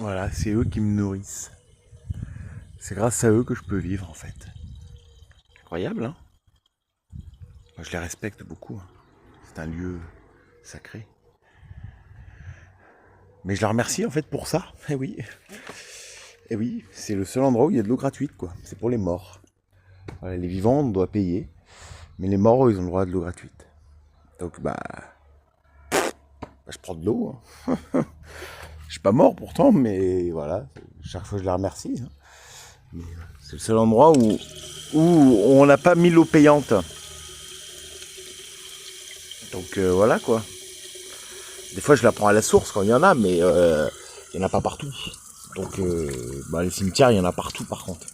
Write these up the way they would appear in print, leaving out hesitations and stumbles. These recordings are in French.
Voilà, c'est eux qui me nourrissent. C'est grâce à eux que je peux vivre en fait. Incroyable, hein? Moi, je les respecte beaucoup, hein. C'est un lieu sacré. Mais je les remercie en fait pour ça. Eh oui. Eh oui, c'est le seul endroit où il y a de l'eau gratuite, quoi. C'est pour les morts. Voilà, les vivants, on doit payer. Mais les morts, ils ont le droit à de l'eau gratuite. Donc, je prends de l'eau, hein. Je suis pas mort pourtant, mais voilà. Chaque fois, je les remercie, hein. C'est le seul endroit où on n'a pas mis l'eau payante. Donc, voilà, quoi. Des fois, je la prends à la source quand il y en a, mais il n'y en a pas partout. Donc, les cimetières, il y en a partout, par contre.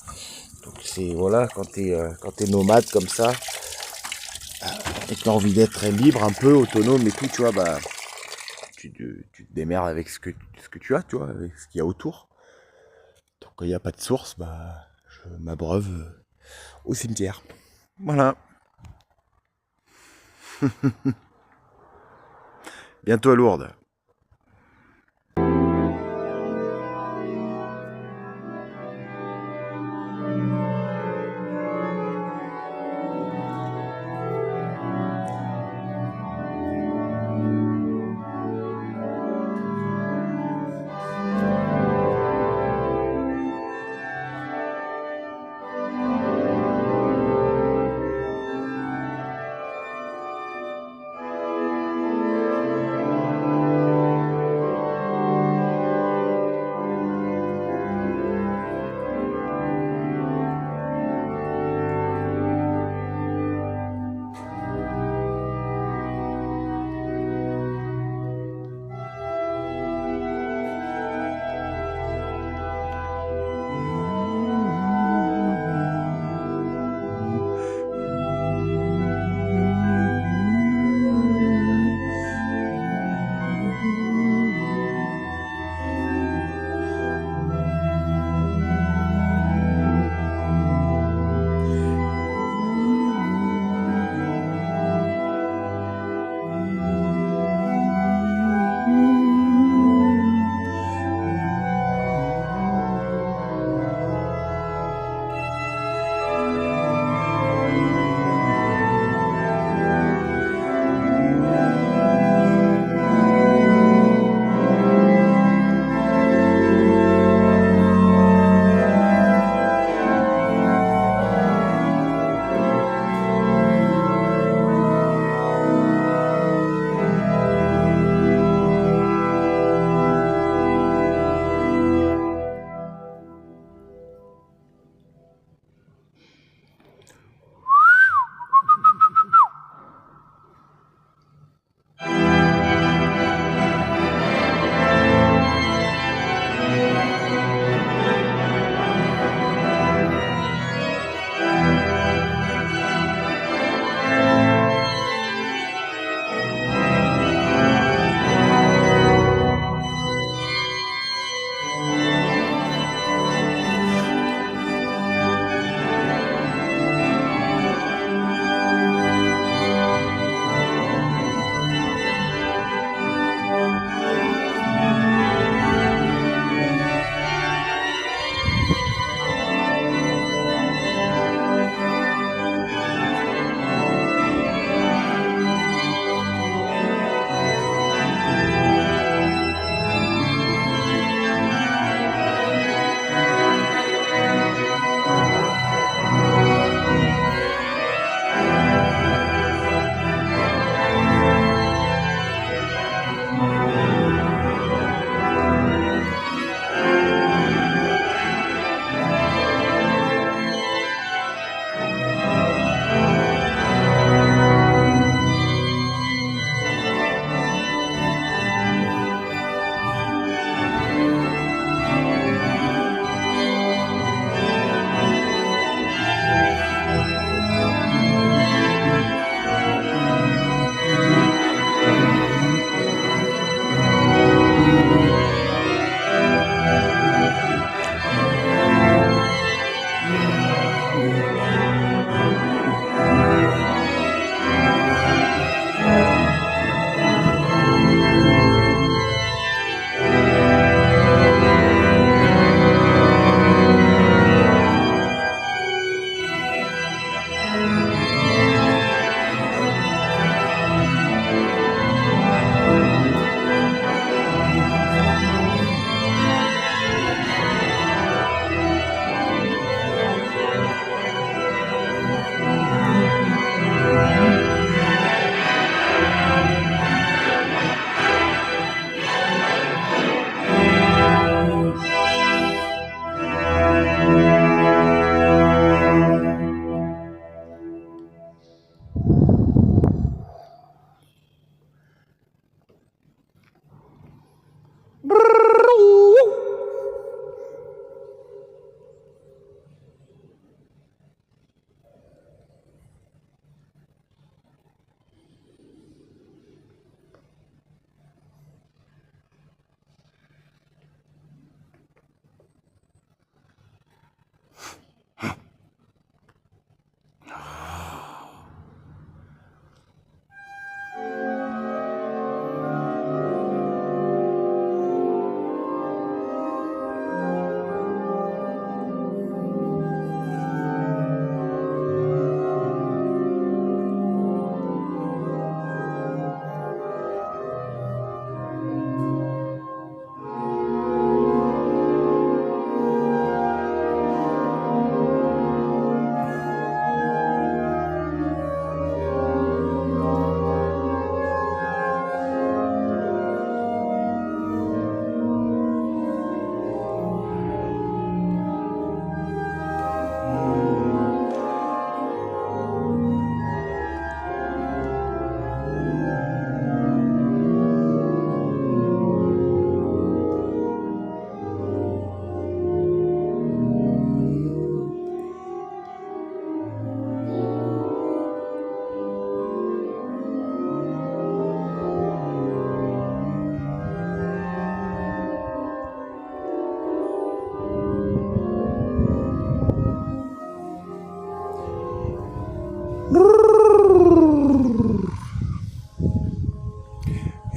Donc, c'est, voilà, quand t'es nomade comme ça, et que t'as envie d'être libre, un peu autonome et tout, tu vois, tu te démerdes avec ce que tu as, tu vois, avec ce qu'il y a autour. Donc quand il n'y a pas de source, je m'abreuve au cimetière. Voilà. Bientôt à Lourdes.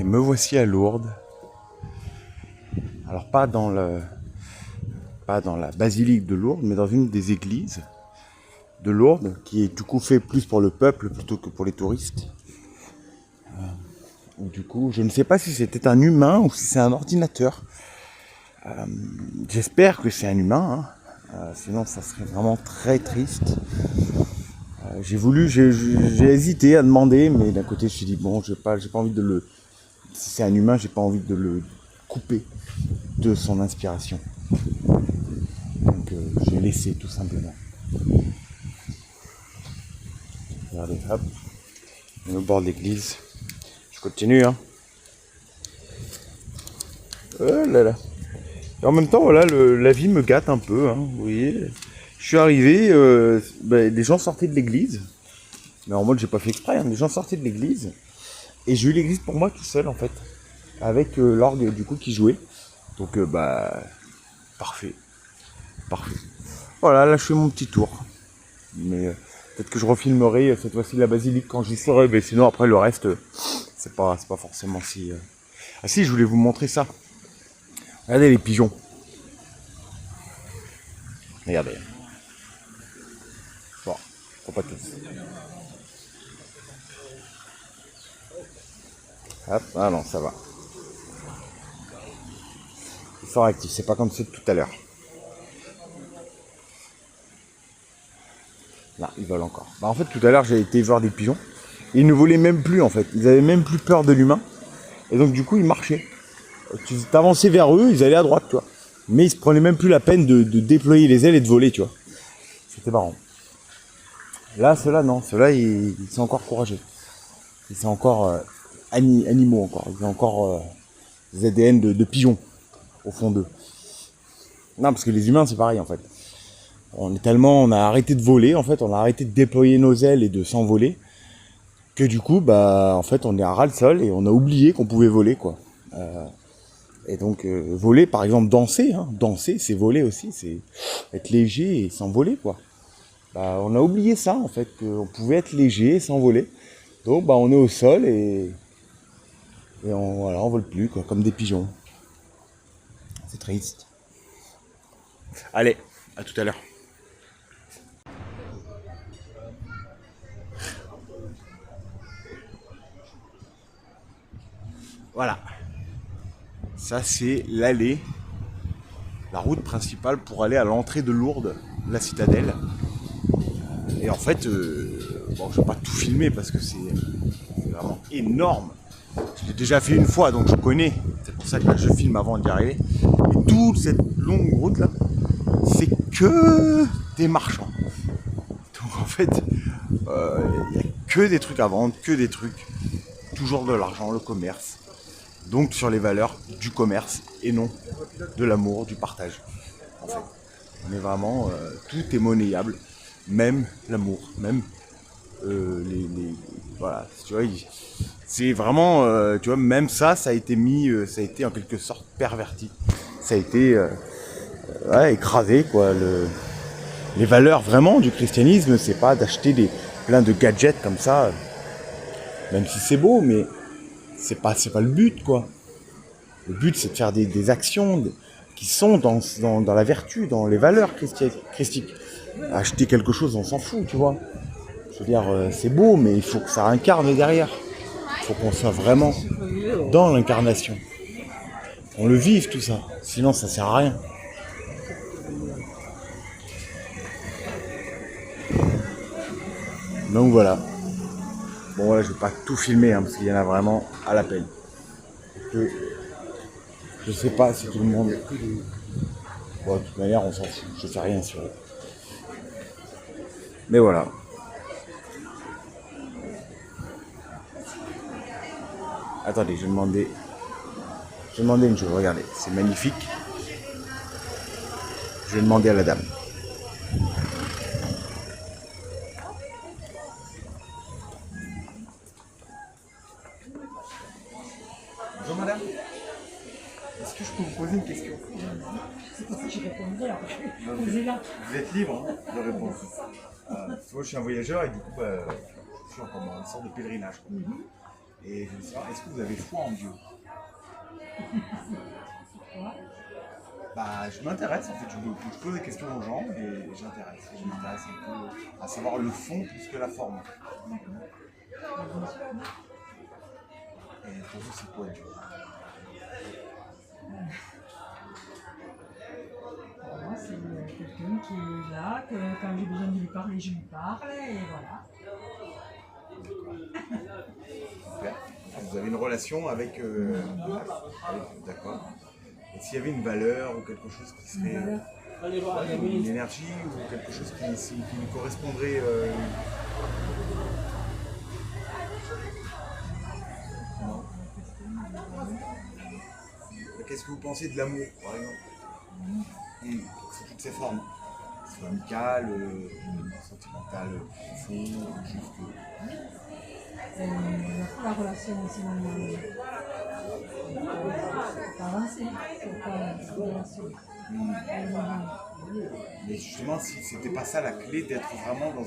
me voici à Lourdes. Alors pas dans la basilique de Lourdes, mais dans une des églises de Lourdes, qui est du coup fait plus pour le peuple plutôt que pour les touristes. Du coup, je ne sais pas si c'était un humain ou si c'est un ordinateur. J'espère que c'est un humain, hein. Sinon ça serait vraiment très triste. J'ai hésité à demander, mais d'un côté je me suis dit bon, j'ai pas envie de le. Si c'est un humain, j'ai pas envie de le couper de son inspiration. Donc j'ai laissé tout simplement. Regardez, hop, on est au bord de l'église. Je continue, hein. Oh là là. Et en même temps, voilà, la vie me gâte un peu, hein, vous voyez. Je suis arrivé, les gens sortaient de l'église. Mais en mode, j'ai pas fait exprès, hein, les gens sortaient de l'église. Et j'ai eu l'église pour moi tout seul, en fait. Avec l'orgue, du coup, qui jouait. Donc, parfait. Parfait. Voilà, là, je fais mon petit tour. Mais peut-être que je refilmerai cette fois-ci la basilique quand j'y serai. Mais sinon, après, le reste, c'est pas forcément si... Ah si, je voulais vous montrer ça. Regardez les pigeons. Regardez. Bon, faut pas tous. Hop, ah non, ça va. Ils sont réactifs, c'est pas comme ceux de tout à l'heure. Là, ils volent encore. Bah, en fait, tout à l'heure, j'ai été voir des pigeons. Ils ne volaient même plus, en fait. Ils avaient même plus peur de l'humain. Et donc, du coup, ils marchaient. Tu t'avançais vers eux, ils allaient à droite, tu vois. Mais ils se prenaient même plus la peine de déployer les ailes et de voler, tu vois. C'était marrant. Là, ceux-là, non. Ceux-là, ils sont encore courageux. Ils sont encore animaux, encore. Ils ont encore des ADN de pigeons, au fond d'eux. Non, parce que les humains, c'est pareil, en fait. On a arrêté de voler, en fait. On a arrêté de déployer nos ailes et de s'envoler. Que du coup, en fait, on est à ras-le-sol et on a oublié qu'on pouvait voler, quoi. Et donc, voler, par exemple, danser, hein. Danser, c'est voler aussi. C'est être léger et s'envoler, quoi. On a oublié ça, en fait, qu'on pouvait être léger et s'envoler. Donc, on est au sol et on vole plus, quoi, comme des pigeons. C'est triste. Allez, à tout à l'heure. Voilà. Ça, c'est l'allée, la route principale pour aller à l'entrée de Lourdes, la citadelle. Et en fait, je vais pas tout filmer parce que c'est vraiment énorme. Je l'ai déjà fait une fois, donc je connais. C'est pour ça que là, je filme avant d'y arriver. Et toute cette longue route là, c'est que des marchands. Donc en fait, il n'y a que des trucs à vendre, que des trucs. Toujours de l'argent, le commerce. Donc sur les valeurs du commerce et non de l'amour, du partage. En fait, mais vraiment, tout est monnayable, même l'amour, même voilà, tu vois, c'est vraiment, tu vois, même ça a été mis, ça a été en quelque sorte perverti. Ça a été écrasé, quoi. Les valeurs vraiment du christianisme, c'est pas d'acheter plein de gadgets comme ça, même si c'est beau, mais c'est pas le but, quoi. Le but, c'est de faire des actions qui sont dans la vertu, dans les valeurs christiques. Acheter quelque chose, on s'en fout, tu vois. Je veux dire, c'est beau, mais il faut que ça incarne derrière. Il faut qu'on soit vraiment dans l'incarnation. On le vive, tout ça. Sinon, ça sert à rien. Donc voilà. Bon, voilà, je vais pas tout filmer, hein, parce qu'il y en a vraiment à l'appel. Je sais pas si tout le monde... Bon, de toute manière, on s'en fout. Je fais rien sur eux. Mais voilà. Attendez, je vais demander une chose. Regardez, c'est magnifique. Je vais demander à la dame. Bonjour madame. Est-ce que je peux vous poser une question? C'est pour ça que je répondais. Vous êtes libre de répondre. Moi, je suis un voyageur et du coup, je suis en une sorte de pèlerinage. Et je veux savoir, est-ce que vous avez foi en Dieu? Pourquoi? Bah, je m'intéresse en fait, je pose des questions aux gens et j'intéresse. Je m'intéresse un peu à savoir le fond plus que la forme. D'accord. Bien sûr. Et pour vous, c'est quoi Dieu? Pour moi, c'est quelqu'un qui est là, que quand j'ai besoin de lui parler, je lui parle, et voilà. Super. Vous avez une relation avec... D'accord. Et s'il y avait une valeur ou quelque chose qui serait... une énergie ou quelque chose qui nous correspondrait... Non. Qu'est-ce que vous pensez de l'amour, par exemple? Sous toutes ses formes. C'est amical, sentimental, profond, juste... La relation aussi, c'est pas avancé, c'est pas une relation. Mais justement, si c'était pas ça la clé d'être vraiment dans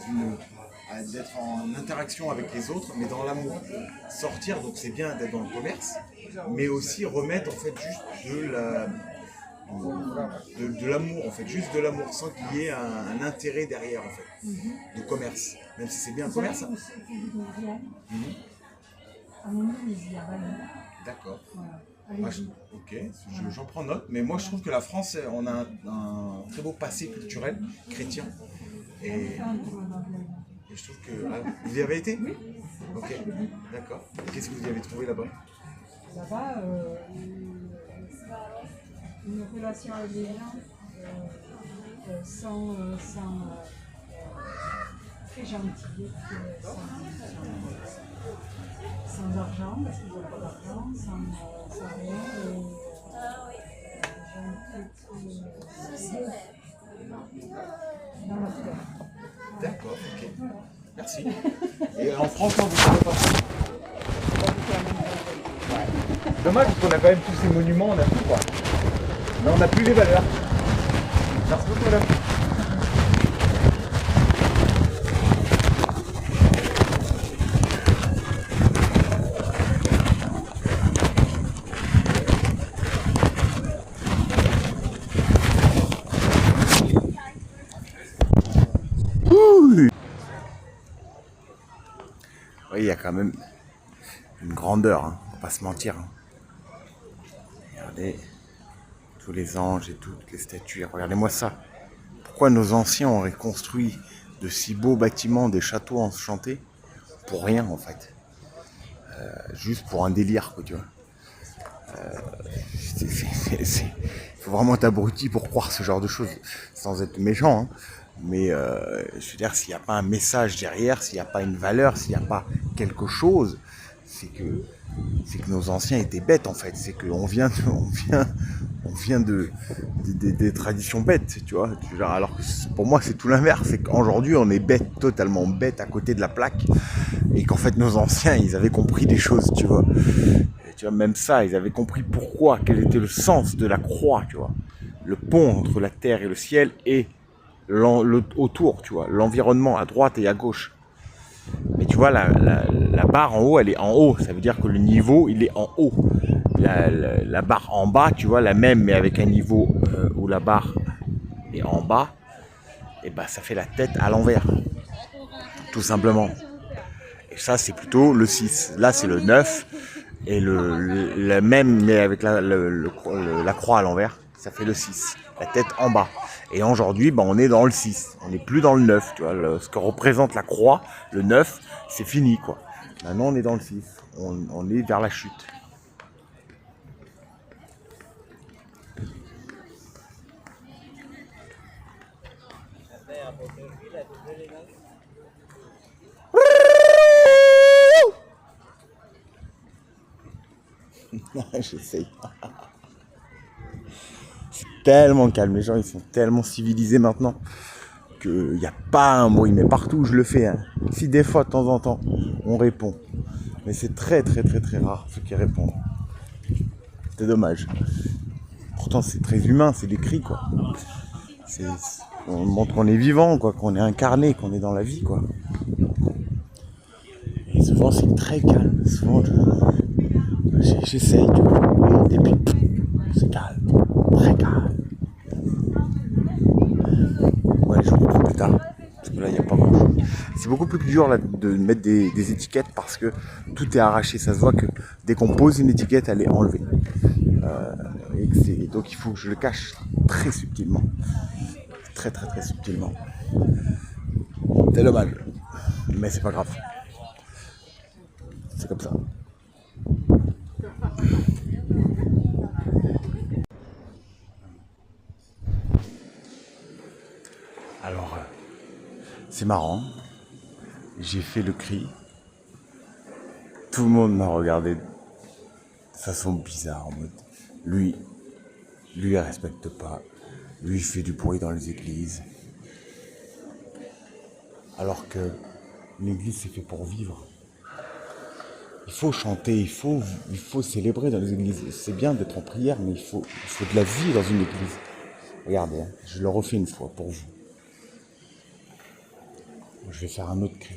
d'être en interaction avec les autres, mais dans l'amour. Sortir, donc c'est bien d'être dans le commerce, mais aussi remettre en fait juste de l'amour, en fait, juste de l'amour, sans qu'il y ait un intérêt derrière, en fait, de commerce. Même si c'est bien un commerce. D'accord. Moi, ok, j'en prends note, mais moi je trouve que la France, on a un très beau passé culturel chrétien. Et je trouve que... Ah, vous y avez été? Oui. Ok, d'accord. Et qu'est-ce que vous y avez trouvé là-bas? Là-bas, une relation avec les gens très gentille, sans argent, parce qu'ils n'ont pas d'argent, sans rien, dans leur cœur. D'accord, ok. Merci. Et en France, non, vous ne savez pas ça? Dommage parce qu'on a quand même tous ces monuments, on a tout quoi. Mais on n'a plus les valeurs. Merci beaucoup madame. Oui, il y a quand même une grandeur, hein, on va pas se mentir. Hein. Regardez tous les anges et toutes les statues, regardez-moi ça. Pourquoi nos anciens auraient construit de si beaux bâtiments, des châteaux enchantés, pour rien en fait. Juste pour un délire, quoi, tu vois. Il faut vraiment être abruti pour croire ce genre de choses, sans être méchant. Hein. Mais je veux dire, s'il n'y a pas un message derrière, s'il n'y a pas une valeur, s'il n'y a pas quelque chose, c'est que nos anciens étaient bêtes en fait. C'est qu'on vient des traditions bêtes, tu vois. Alors que pour moi, c'est tout l'inverse. C'est qu'aujourd'hui, on est bête, totalement bête à côté de la plaque. Et qu'en fait, nos anciens, ils avaient compris des choses, tu vois. Et tu vois, même ça, ils avaient compris pourquoi, quel était le sens de la croix, tu vois. Le pont entre la terre et le ciel et autour, tu vois, l'environnement à droite et à gauche. Mais tu vois, la barre en haut, elle est en haut. Ça veut dire que le niveau, il est en haut. La barre en bas, tu vois, la même, mais avec un niveau où la barre est en bas, et bah ça fait la tête à l'envers. Tout simplement. Et ça, c'est plutôt le 6. Là, c'est le 9. Et le même, mais avec la croix à l'envers, ça fait le 6. La tête en bas. Et aujourd'hui, bah, on est dans le 6. On n'est plus dans le 9. Tu vois, ce que représente la croix, le 9, c'est fini, quoi. Maintenant, on est dans le 6. On est vers la chute. J'essaye. C'est tellement calme, les gens ils sont tellement civilisés maintenant qu'il n'y a pas un bruit, mais partout où je le fais, hein. Si des fois de temps en temps on répond, mais c'est très très très très rare ceux qui répondent. C'est dommage. Pourtant c'est très humain, c'est des cris quoi. On montre qu'on est vivant, quoi, qu'on est incarné, qu'on est dans la vie quoi. Et ce souvent c'est très calme. Souvent j'essaye, tu vois. Et puis c'est calme, très calme. Ouais, je vous reprends plus tard. Parce que là, il n'y a pas grand chose. C'est beaucoup plus dur là, de mettre des étiquettes parce que tout est arraché. Ça se voit que dès qu'on pose une étiquette, elle est enlevée. Donc il faut que je le cache très subtilement. Très très très subtilement. C'est dommage. Mais c'est pas grave. C'est comme ça. Alors, c'est marrant. J'ai fait le cri. Tout le monde m'a regardé de façon bizarre en mode lui il respecte pas, lui il fait du bruit dans les églises, alors que l'église c'est fait pour vivre. Il faut chanter, il faut célébrer dans les églises. C'est bien d'être en prière, mais il faut de la vie dans une église. Regardez, hein, je le refais une fois pour vous. Je vais faire un autre cri.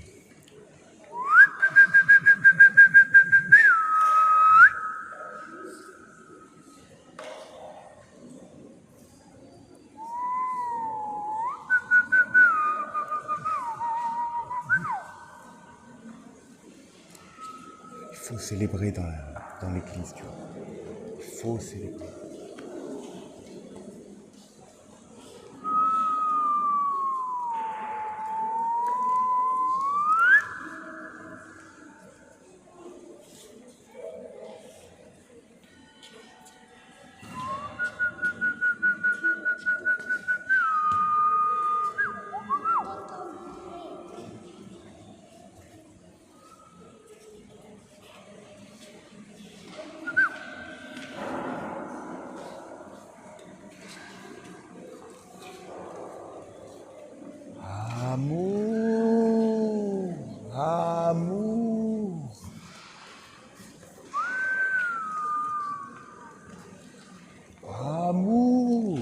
Il faut célébrer dans l'église, tu vois. Il faut célébrer. Amour, amour, amour,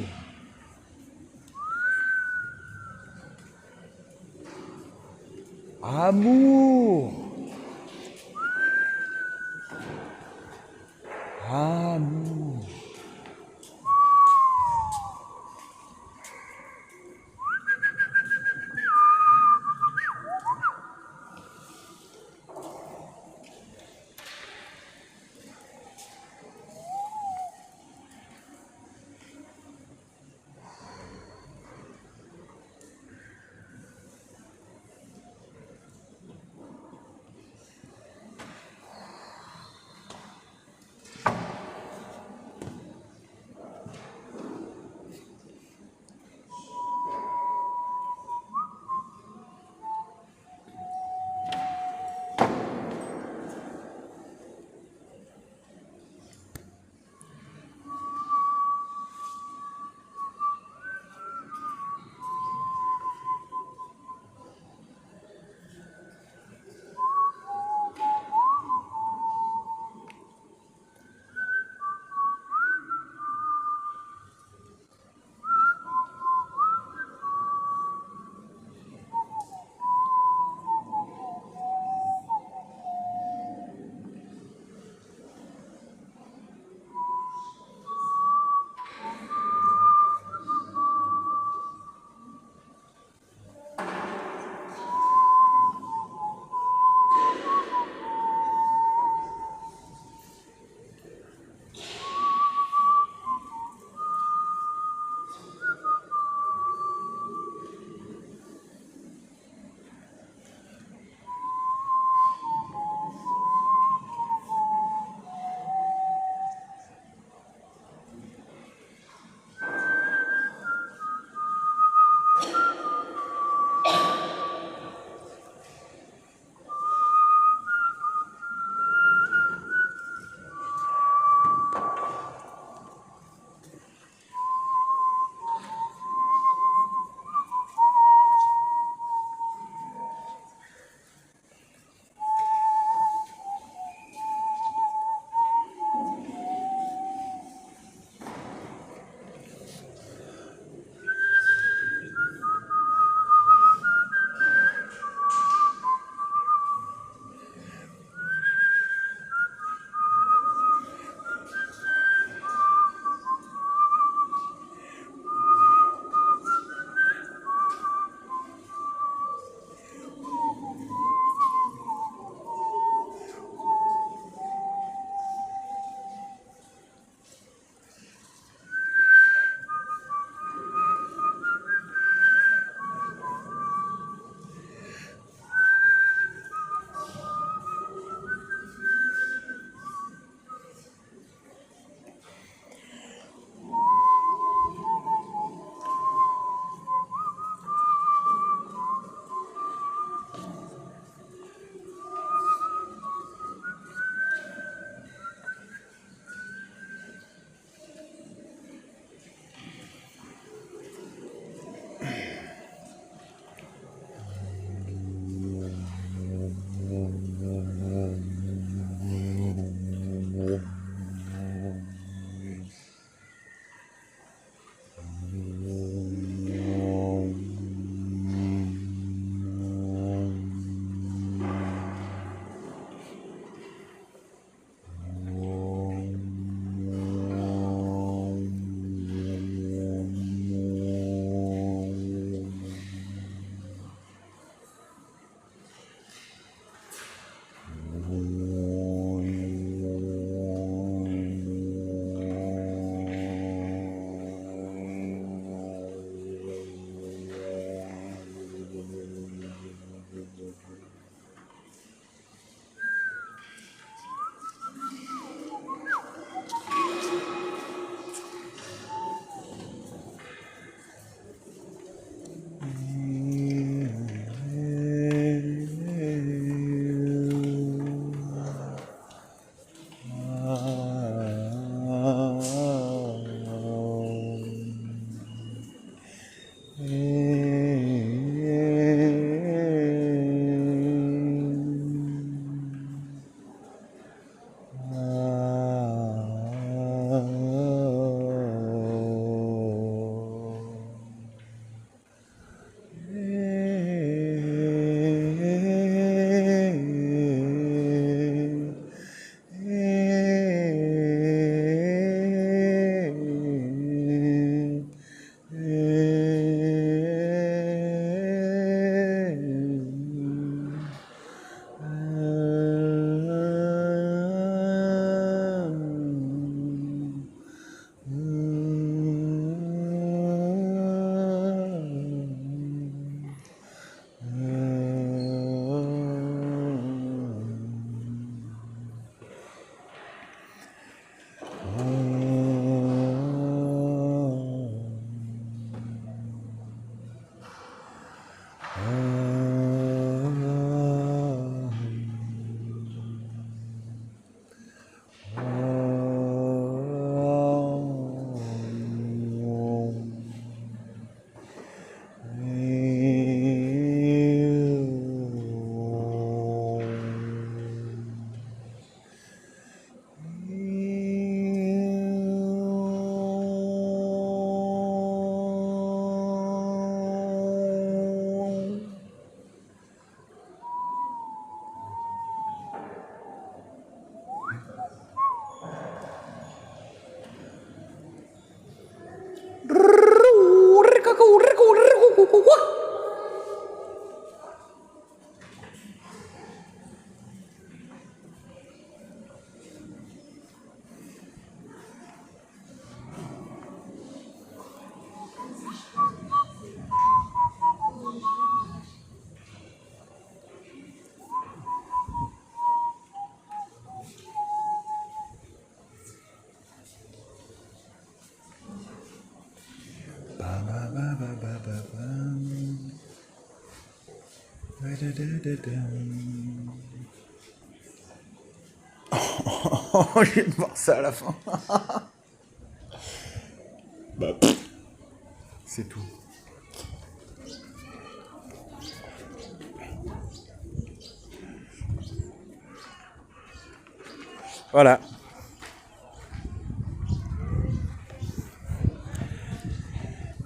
amour, amour. Oh, je vais te voir ça à la fin. Bah, c'est tout. Voilà.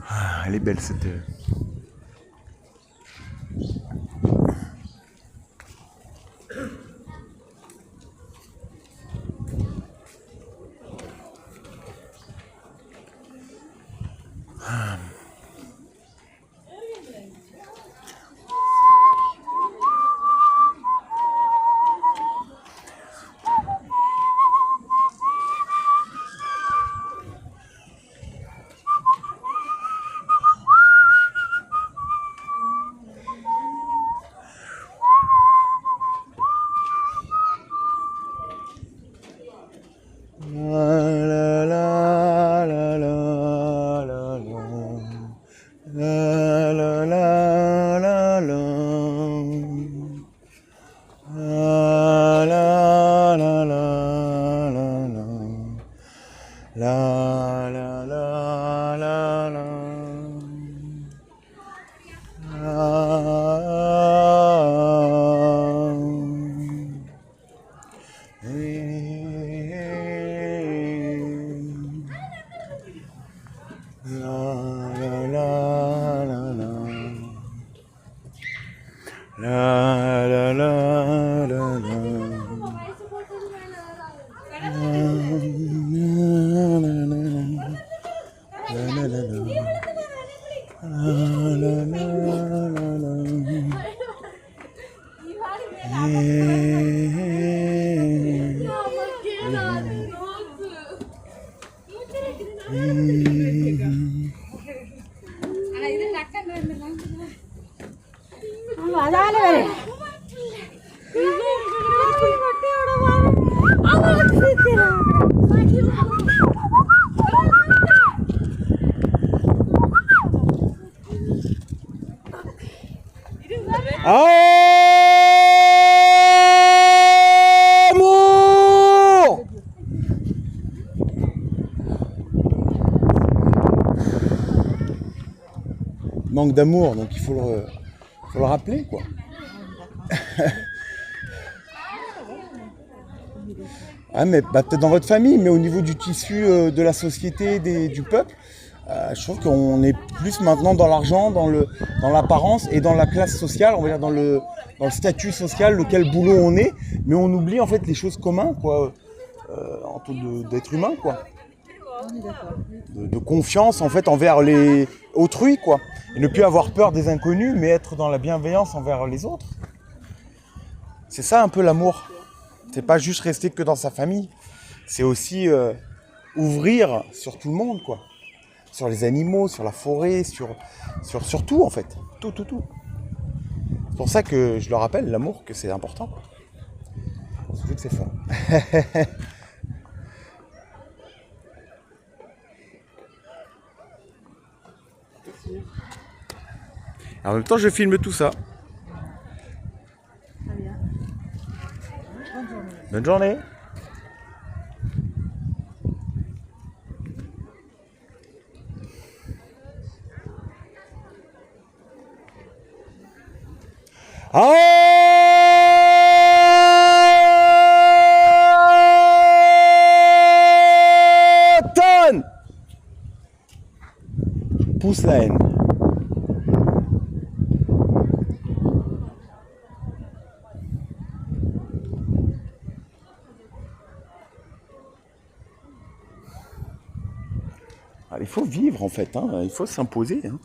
Ah, elle est belle cette... Amour! manque d'amour, donc il faut le rappeler, quoi. Ah, mais bah, peut-être dans votre famille, mais au niveau du tissu de la société, du peuple, je trouve qu'on est plus maintenant dans l'argent, dans l'apparence et dans la classe sociale, on va dire dans le statut social, lequel boulot on est, mais on oublie en fait les choses communes, quoi, en tant d'être humain, quoi. De confiance en fait envers les autrui, quoi, et ne plus avoir peur des inconnus, mais être dans la bienveillance envers les autres. C'est ça un peu l'amour. C'est pas juste rester que dans sa famille, c'est aussi ouvrir sur tout le monde, quoi. Sur les animaux, sur la forêt, sur tout en fait. Tout. C'est pour ça que je le rappelle, l'amour, que c'est important, quoi. Surtout que c'est fort. En même temps, je filme tout ça. Très bien. Bonne journée. Bonne journée. Automne! Pousse la haine. Ah, il faut vivre en fait, hein. Il faut s'imposer. Hein.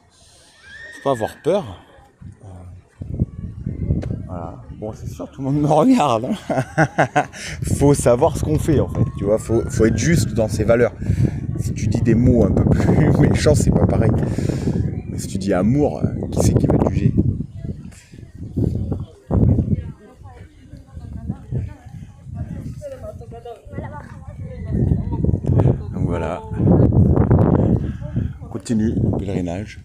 Faut pas avoir peur. Voilà. Bon, c'est sûr, tout le monde me regarde. Hein. Faut savoir ce qu'on fait en fait. Tu vois, faut être juste dans ses valeurs. Si tu dis des mots un peu plus méchants, c'est pas pareil. Mais si tu dis amour, qui c'est qui va te juger? Donc voilà. On continue le pèlerinage.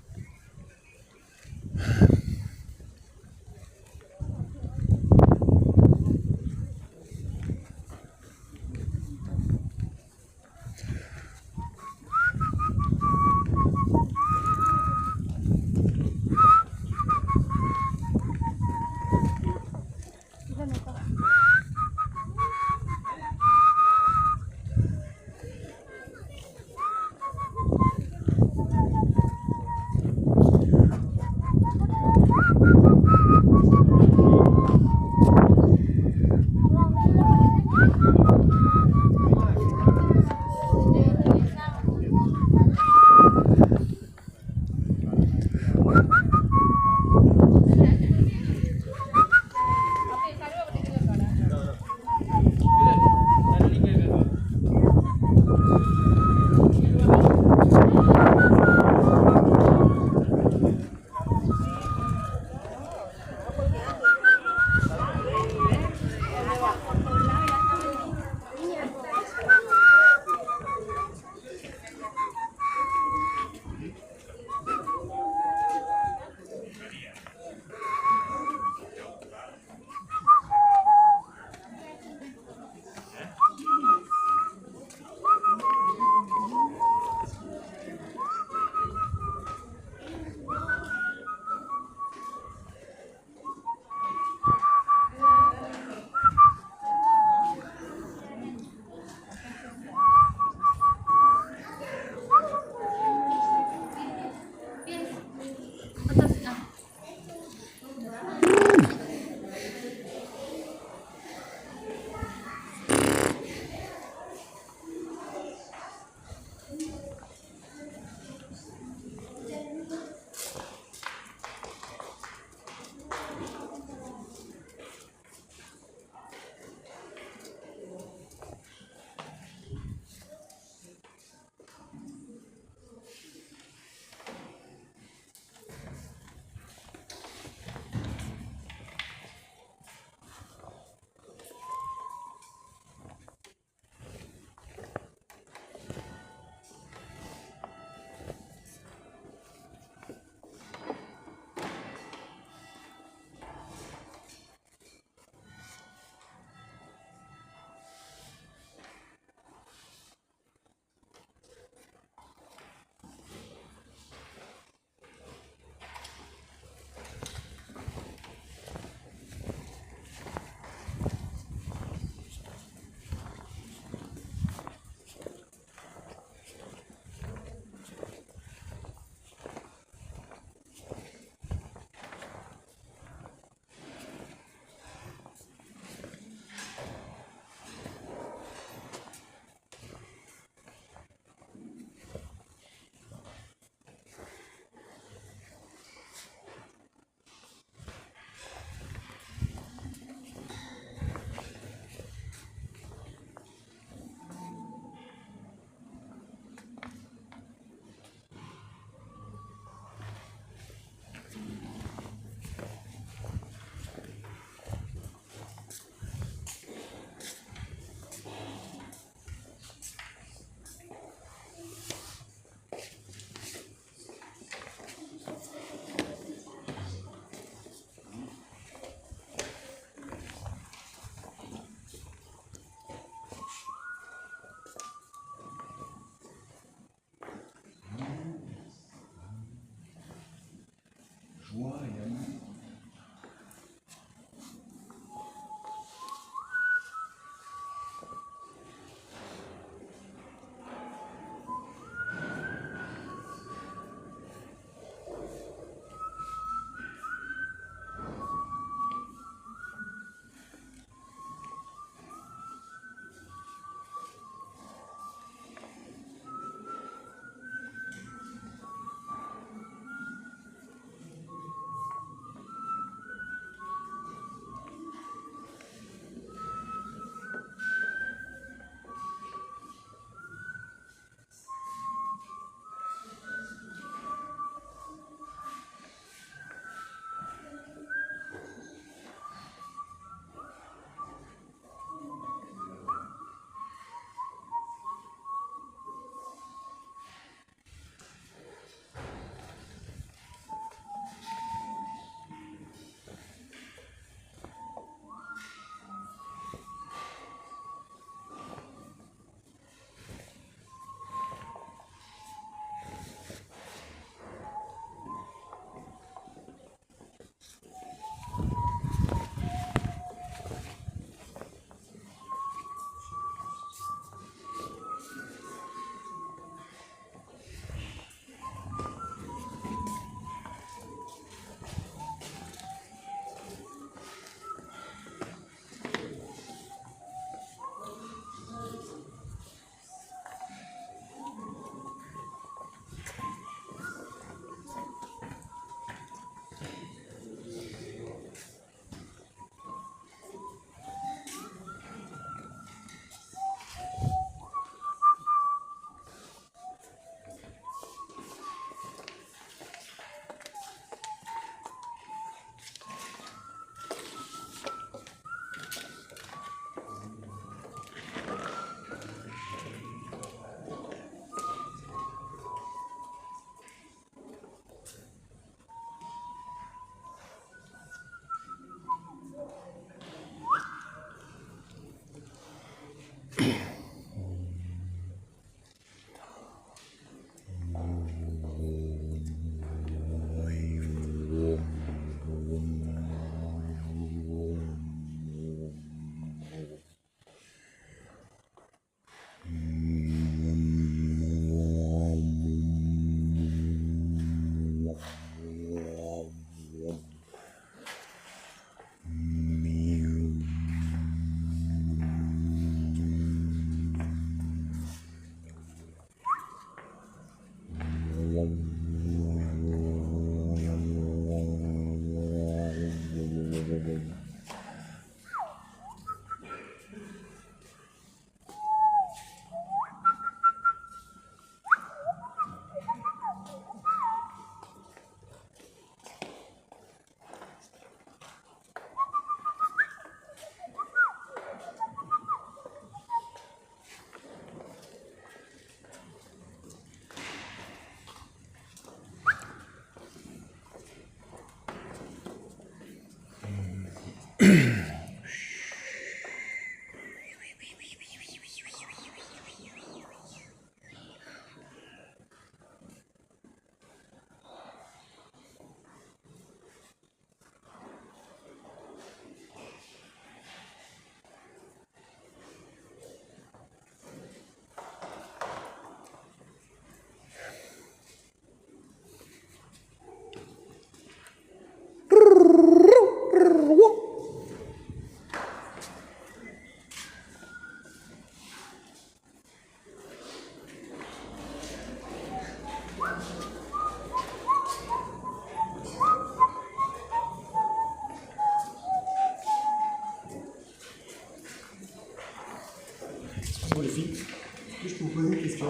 Bonjour les filles, est-ce que je peux vous poser une question?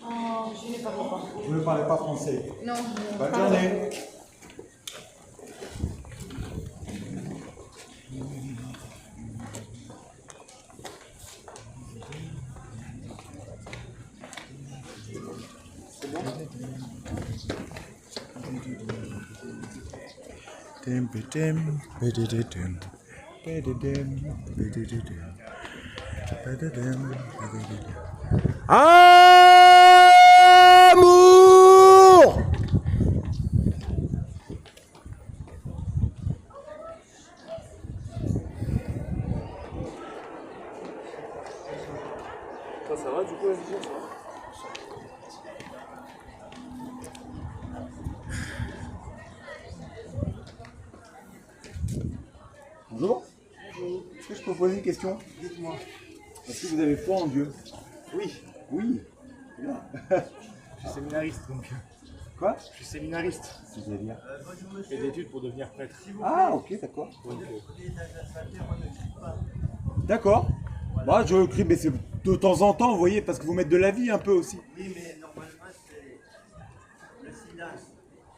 Je n'ai pas compris. Vous ne parlez pas français? Non, Bonne journée. Amour. Ça va du coup, ça va. Bonjour. Est-ce que je peux vous poser une question? Dites-moi. Est-ce que vous avez foi en Dieu? Oui, Oui. Bien. je suis séminariste donc. Quoi? Je suis séminariste. C'est-à-dire? Je fais des études pour devenir prêtre. Ah, ok, d'accord. Donc, D'accord. Bah, je crie, mais c'est de temps en temps, vous voyez, parce que vous mettez de la vie un peu aussi. Oui, mais normalement, c'est le silence,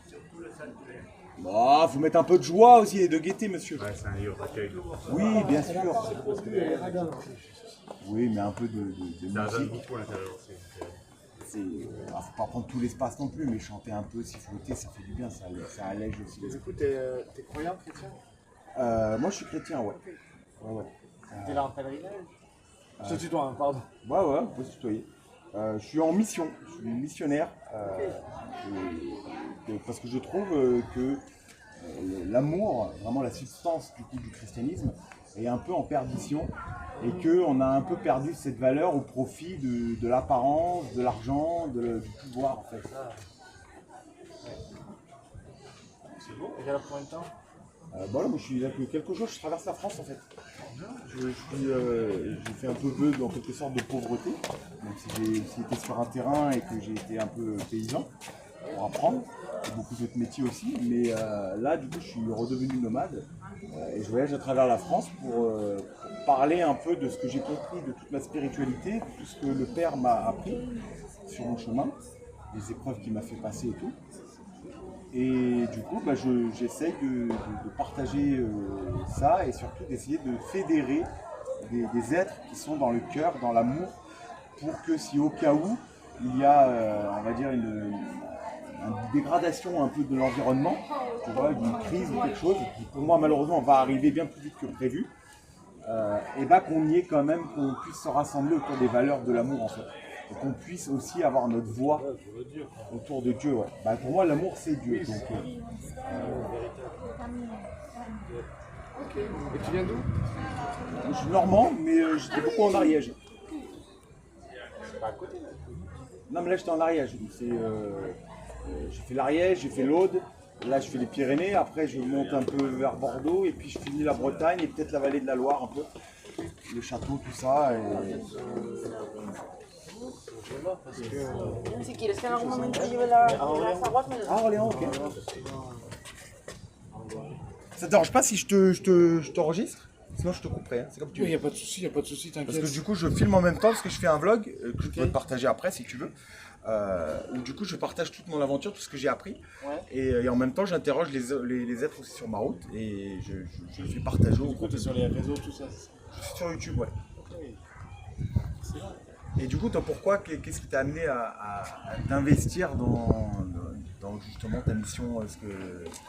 surtout le sanctuaire. Bah, faut mettre un peu de joie aussi et de gaieté, monsieur. ouais, c'est un lieu d'accueil. Oui, bien sûr. Oui, mais un peu de Ça donne musique. beaucoup à l'intérieur aussi. Faut pas prendre tout l'espace non plus, mais chanter un peu, siffloter, ça fait du bien, ça allège aussi Du l'esprit. coup, t'es croyant, chrétien? Moi, je suis chrétien, ouais. Ouais. T'es là en pèlerinage? Je te tutoie, hein, pardon. Ouais, on peut se tutoyer. Je suis en mission, je suis missionnaire, parce que je trouve que l'amour, vraiment la substance du christianisme, est un peu en perdition et qu'on a un peu perdu cette valeur au profit de l'apparence, de l'argent, du pouvoir en fait. C'est beau. Et là, pour combien de temps? Bon là, moi je suis là depuis quelques jours, je traverse la France en fait. J'ai fait un peu vœu en quelque sorte de pauvreté, même si j'ai aussi été sur un terrain et que j'ai été un peu paysan pour apprendre, et beaucoup d'autres métiers aussi, mais là du coup je suis redevenu nomade et je voyage à travers la France pour parler un peu de ce que j'ai compris de toute ma spiritualité, tout ce que le Père m'a appris sur mon chemin, les épreuves qu'il m'a fait passer et tout. Et du coup, bah, j'essaye de partager ça et surtout d'essayer de fédérer des êtres qui sont dans le cœur, dans l'amour, pour que si au cas où il y a, on va dire, une dégradation un peu de l'environnement, tu vois, d'une crise ou quelque chose, qui pour moi malheureusement va arriver bien plus vite que prévu, et bah qu'on y ait quand même, qu'on puisse se rassembler autour des valeurs de l'amour en fait. Et qu'on puisse aussi avoir notre voix autour de Dieu. Ouais. Bah, pour moi, l'amour, c'est Dieu. Donc, Et tu viens d'où? je suis normand, mais j'étais beaucoup en Ariège. C'est pas à côté. Non, mais là, j'étais en Ariège. J'ai fait l'Ariège, j'ai fait l'Aude. Là, je fais les Pyrénées. Après, je monte un peu vers Bordeaux. Et puis, je finis la Bretagne et peut-être la vallée de la Loire un peu. Le château, tout ça. Si quieres que en algún momento lleve las aguas, me las Ah, Orléans, ok. Ça te dérange pas si je t'enregistre? Sinon, je te couperai. Hein. C'est comme tu veux. Il n'y a pas de souci, t'inquiète. Parce que du coup, je filme en même temps parce que je fais un vlog que je peux te partager après si tu veux. Où du coup, je partage toute mon aventure, tout ce que j'ai appris. Ouais. Et en même temps, j'interroge les êtres aussi sur ma route et je le fais partager au Du coup, groupe. t'es sur les réseaux, tout ça. Je suis sur YouTube, ouais. C'est vrai. Et du coup, toi, pourquoi, qu'est-ce qui t'a amené à t'investir dans dans justement ta mission, est-ce que...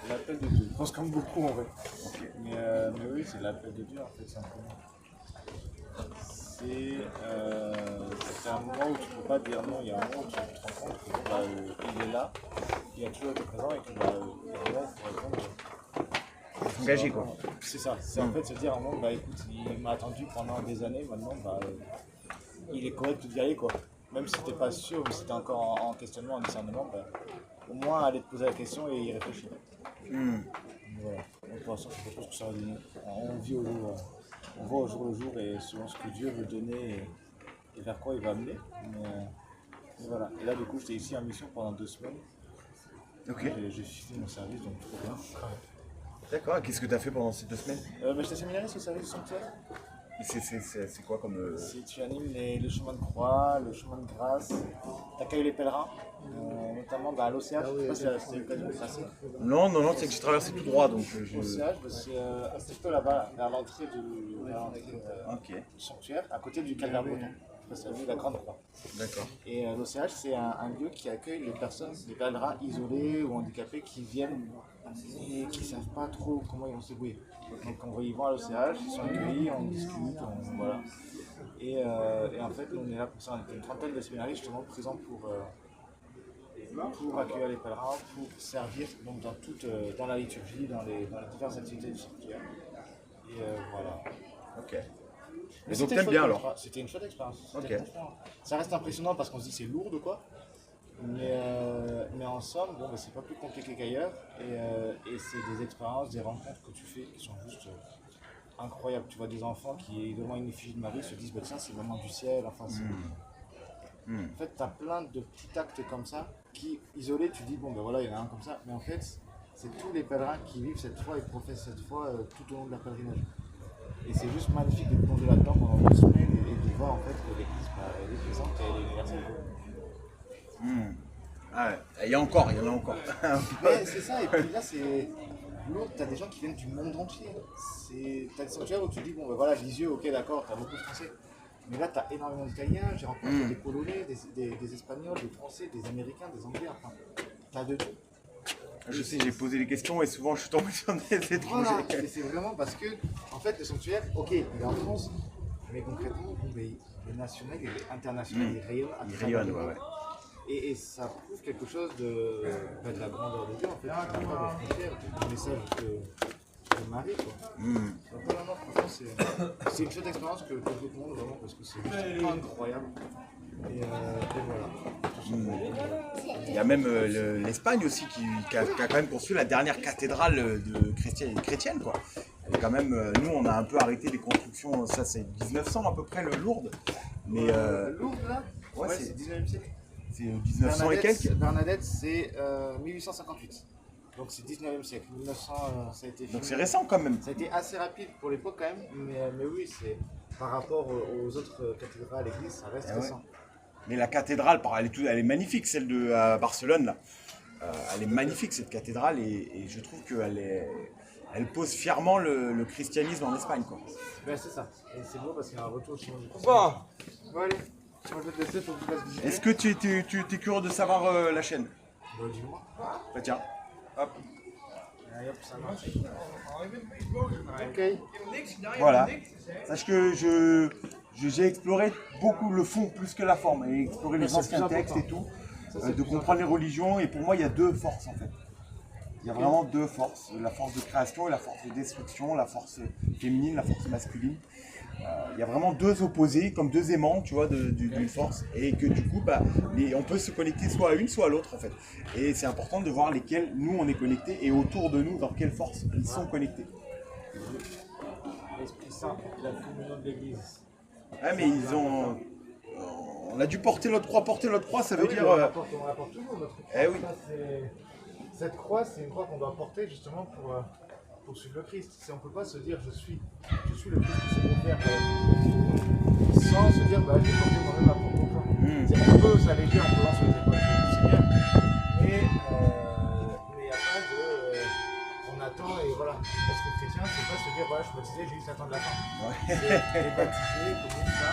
L'appel de Dieu. Je pense comme beaucoup en vrai. Ok. Mais oui, c'est l'appel de Dieu en fait, simplement. C'est un moment où tu ne peux pas dire non, il y a un moment où tu te rends compte que bah, il est là, il a toujours été présent et que bah, il faut répondre. Engagé quoi. C'est ça, c'est en fait se dire à un moment, bah écoute, il m'a attendu pendant des années, maintenant bah, il est correct d'y aller quoi. Même si t'es pas sûr, ou si t'es encore en questionnement, en discernement, bah, au moins aller te poser la question et y réfléchir. Voilà. Donc, pour l'instant, c'est quelque chose que ça va donner. On vit au jour, on voit au jour le jour et selon ce que Dieu veut donner et vers quoi il va amener. Mais voilà. Et là, du coup, j'étais ici en mission pendant 2 semaines. Ok. J'ai fini mon service, donc tout va bien. D'accord, qu'est-ce que tu as fait pendant ces 2 semaines? J'étais séminariste au service du sanctuaire. C'est quoi comme... Tu animes le chemin de croix, le chemin de grâce, tu accueilles les pèlerins, notamment à l'OCH, je ne sais pas si c'était l'occasion de passer. Non, c'est que j'ai traversé tout droit, donc L'OCH, c'est plutôt là-bas, vers l'entrée du sanctuaire, à côté du calvaire breton. C'est la Grande Croix. D'accord. Et l'OCH, c'est un lieu qui accueille les personnes, les pèlerins isolés ou handicapés qui viennent et qui ne savent pas trop comment ils vont se débrouiller. Donc quand ils vont à l'OCH, ils sont accueillis, on discute, voilà. Et en fait, nous on est là pour ça, on était une trentaine de séminaristes justement présents pour accueillir les pèlerins, pour servir donc, dans la liturgie, dans les diverses activités du sanctuaire. Et voilà. Ok. Mais donc t'aimes bien alors? C'était une chouette expérience. Ok. Ça reste impressionnant parce qu'on se dit c'est lourd quoi. Mais en somme, bon, c'est pas plus compliqué qu'ailleurs. Et c'est des expériences, des rencontres que tu fais qui sont juste incroyables. Tu vois des enfants qui, devant une effigie de Marie, se disent bah, tiens, c'est maman du ciel. Enfin, En fait, tu as plein de petits actes comme ça qui, isolés, tu dis bon, ben voilà, il y en a un comme ça. Mais en fait, c'est tous les pèlerins qui vivent cette foi et professent cette foi tout au long de leur pèlerinage. Et c'est juste magnifique de plonger là-dedans pendant 2 semaines et de voir en fait que l'église elle est présente et elle est universelle. Ah, il y en a encore. Mais c'est ça, et puis là c'est lourd, t'as des gens qui viennent du monde entier. T'as des sanctuaires où tu dis, bon ben voilà, Lisieux, ok d'accord, t'as beaucoup de Français. Mais là t'as énormément d'Italiens, j'ai rencontré des Polonais, des Espagnols, des Français, des Américains, des Anglais, enfin, t'as de tout. Je sais, j'ai posé des questions et souvent je suis tombé sur des étrangers. Voilà, et c'est vraiment parce que, en fait, le sanctuaire, ok, il est en France, mais concrètement, il est national, il est international, il rayonne à travers le monde. Et ça prouve quelque chose de la grandeur de Dieu, en fait, pas de frontières, du message de Marie, quoi. Donc, vraiment, franchement, c'est une chouette expérience que je recommande vraiment parce que c'est juste incroyable. Et voilà. Il y a même l'Espagne aussi qui a quand même construit la dernière cathédrale chrétienne quoi. Et quand même, nous on a un peu arrêté les constructions, ça c'est 1900 à peu près le Lourdes. Mais Lourdes là, ouais, c'est 19e siècle. C'est 1900 et quelques. Bernadette c'est 1858. Donc c'est 19e siècle. 1900 ça a été fini. Donc c'est récent quand même. Ça a été assez rapide pour l'époque quand même, mais oui, c'est par rapport aux autres cathédrales, l'église, ça reste récent. Mais la cathédrale, elle est magnifique, celle de Barcelone là. Elle est magnifique cette cathédrale et je trouve elle pose fièrement le christianisme en Espagne quoi. Ben c'est ça. Et c'est beau parce qu'il y a un retour sur le bon, allez. Moi je vais te laisser, faut que tu fasses visiter. Est-ce que tu es curieux de savoir la chaîne? Bah dis-moi. Bah tiens. Hop. Allez hop, ça marche. Ok. Voilà. Sache que j'ai exploré beaucoup le fond plus que la forme, et exploré les anciens textes et tout, de comprendre les religions, et pour moi il y a 2 forces en fait. Il y a vraiment 2 forces, la force de création et la force de destruction, la force féminine, la force masculine. Il y a vraiment 2 opposés, comme 2 aimants, tu vois, d'une force, et que du coup, on peut se connecter soit à une, soit à l'autre en fait. Et c'est important de voir lesquels nous on est connectés, et autour de nous, dans quelle force ils sont connectés. L'Esprit Saint, la communion de l'Église. Ouais, mais on a dû porter notre croix, ça veut dire... On la porte toujours, notre croix. Eh oui. Cette croix, c'est une croix qu'on doit porter justement pour suivre le Christ. On ne peut pas se dire je suis le Christ qui s'est offert sans se dire je vais porter moi-même ma propre croix. On peut s'alléger en posant sur les épaules du Seigneur, mais il n'y a pas de... on attend et voilà. Parce que le chrétien, c'est pas se dire je suis baptisé, j'ai juste attendre la fin. C'est baptisé, comme ça.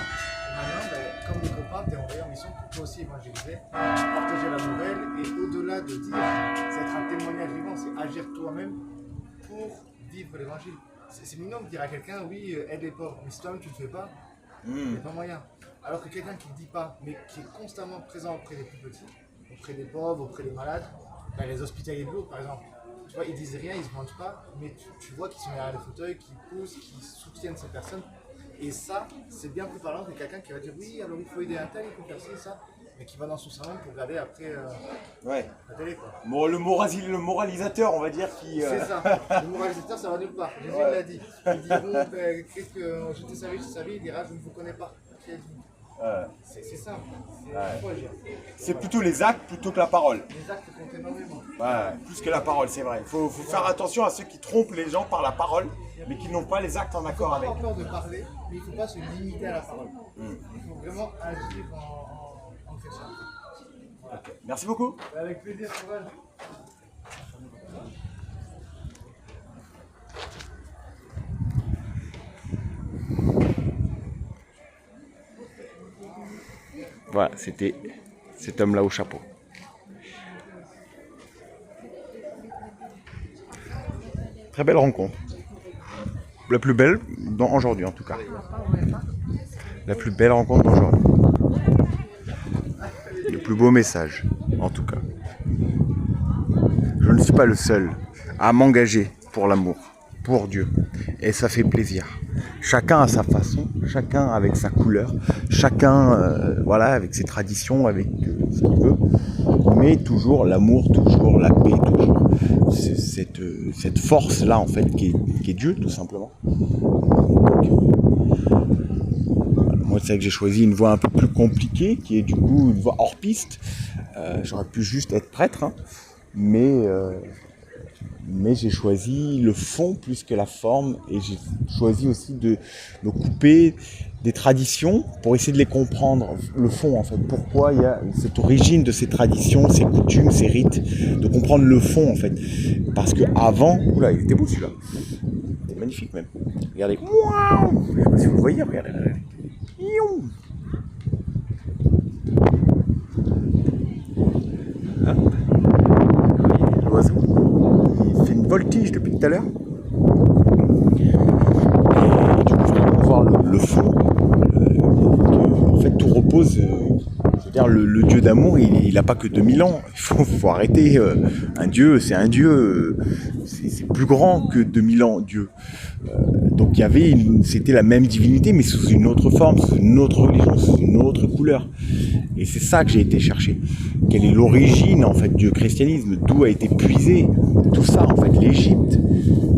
Et maintenant, comme des copains, tu es envoyé en mission pour aussi évangéliser, partager la nouvelle, et au-delà de dire, c'est être un témoignage vivant, c'est agir toi-même pour vivre l'évangile. C'est mignon de dire à quelqu'un, oui, aide les pauvres, mais si toi-même tu ne le fais pas, il n'y a pas moyen. Alors que quelqu'un qui ne dit pas, mais qui est constamment présent auprès des plus petits, auprès des pauvres, auprès des malades, ben les hospitaliers de l'eau par exemple, tu vois, ils disent rien, ils ne se mentent pas, mais tu vois qu'ils sont derrière les fauteuils, qu'ils poussent, qu'ils soutiennent ces personnes. Et ça, c'est bien plus parlant que quelqu'un qui va dire oui, alors il faut aider un tel, il faut faire ci, ça, mais qui va dans son salon pour regarder après Ouais. la télé, quoi. Bon, le moralisateur, on va dire, qui... C'est ça. Le moralisateur, ça va nulle part. Jésus l'a dit. Ils diront, qu'est-ce que je t'ai servi, il dira, je ne vous connais pas. Qui a dit? C'est ça. C'est plutôt les actes plutôt que la parole. Les actes comptent énormément. Ouais, plus que la parole, c'est vrai. Il faut faire attention à ceux qui trompent les gens par la parole, mais qui n'ont pas les actes en accord avec. Il faut pas avoir peur de parler, mais il ne faut pas se limiter à la parole. Il faut vraiment agir en chrétien. Voilà. Okay. Merci beaucoup. Avec plaisir, courage. Voilà, c'était cet homme-là au chapeau. Très belle rencontre. La plus belle aujourd'hui en tout cas. La plus belle rencontre d'aujourd'hui. Le plus beau message en tout cas. Je ne suis pas le seul à m'engager pour l'amour, pour Dieu. Et ça fait plaisir. Chacun à sa façon, chacun avec sa couleur, chacun voilà, avec ses traditions, avec ce qu'il veut. Mais toujours l'amour, toujours la paix, toujours cette force-là en fait qui est Dieu tout simplement. Donc, voilà, moi c'est vrai que j'ai choisi une voie un peu plus compliquée, qui est du coup une voie hors piste. J'aurais pu juste être prêtre, hein, mais j'ai choisi le fond plus que la forme, et j'ai choisi aussi de me couper des traditions pour essayer de les comprendre, le fond en fait, pourquoi il y a cette origine de ces traditions, ces coutumes, ces rites, de comprendre le fond en fait, parce que avant, oula il était beau celui-là, c'était magnifique même, regardez, waouh, je sais pas si vous le voyez, regardez, l'oiseau, il fait une voltige depuis tout à l'heure. Et du coup, vraiment voir le fond. En fait, tout repose. Je veux dire, le Dieu d'amour, il n'a pas que 2000 ans. Il faut arrêter. Un Dieu, c'est un Dieu. C'est plus grand que 2000 ans, Dieu. Donc, c'était la même divinité, mais sous une autre forme, sous une autre religion, sous une autre couleur. Et c'est ça que j'ai été chercher. Quelle est l'origine, en fait, du christianisme? D'où a été puisé tout ça, en fait, l'Égypte,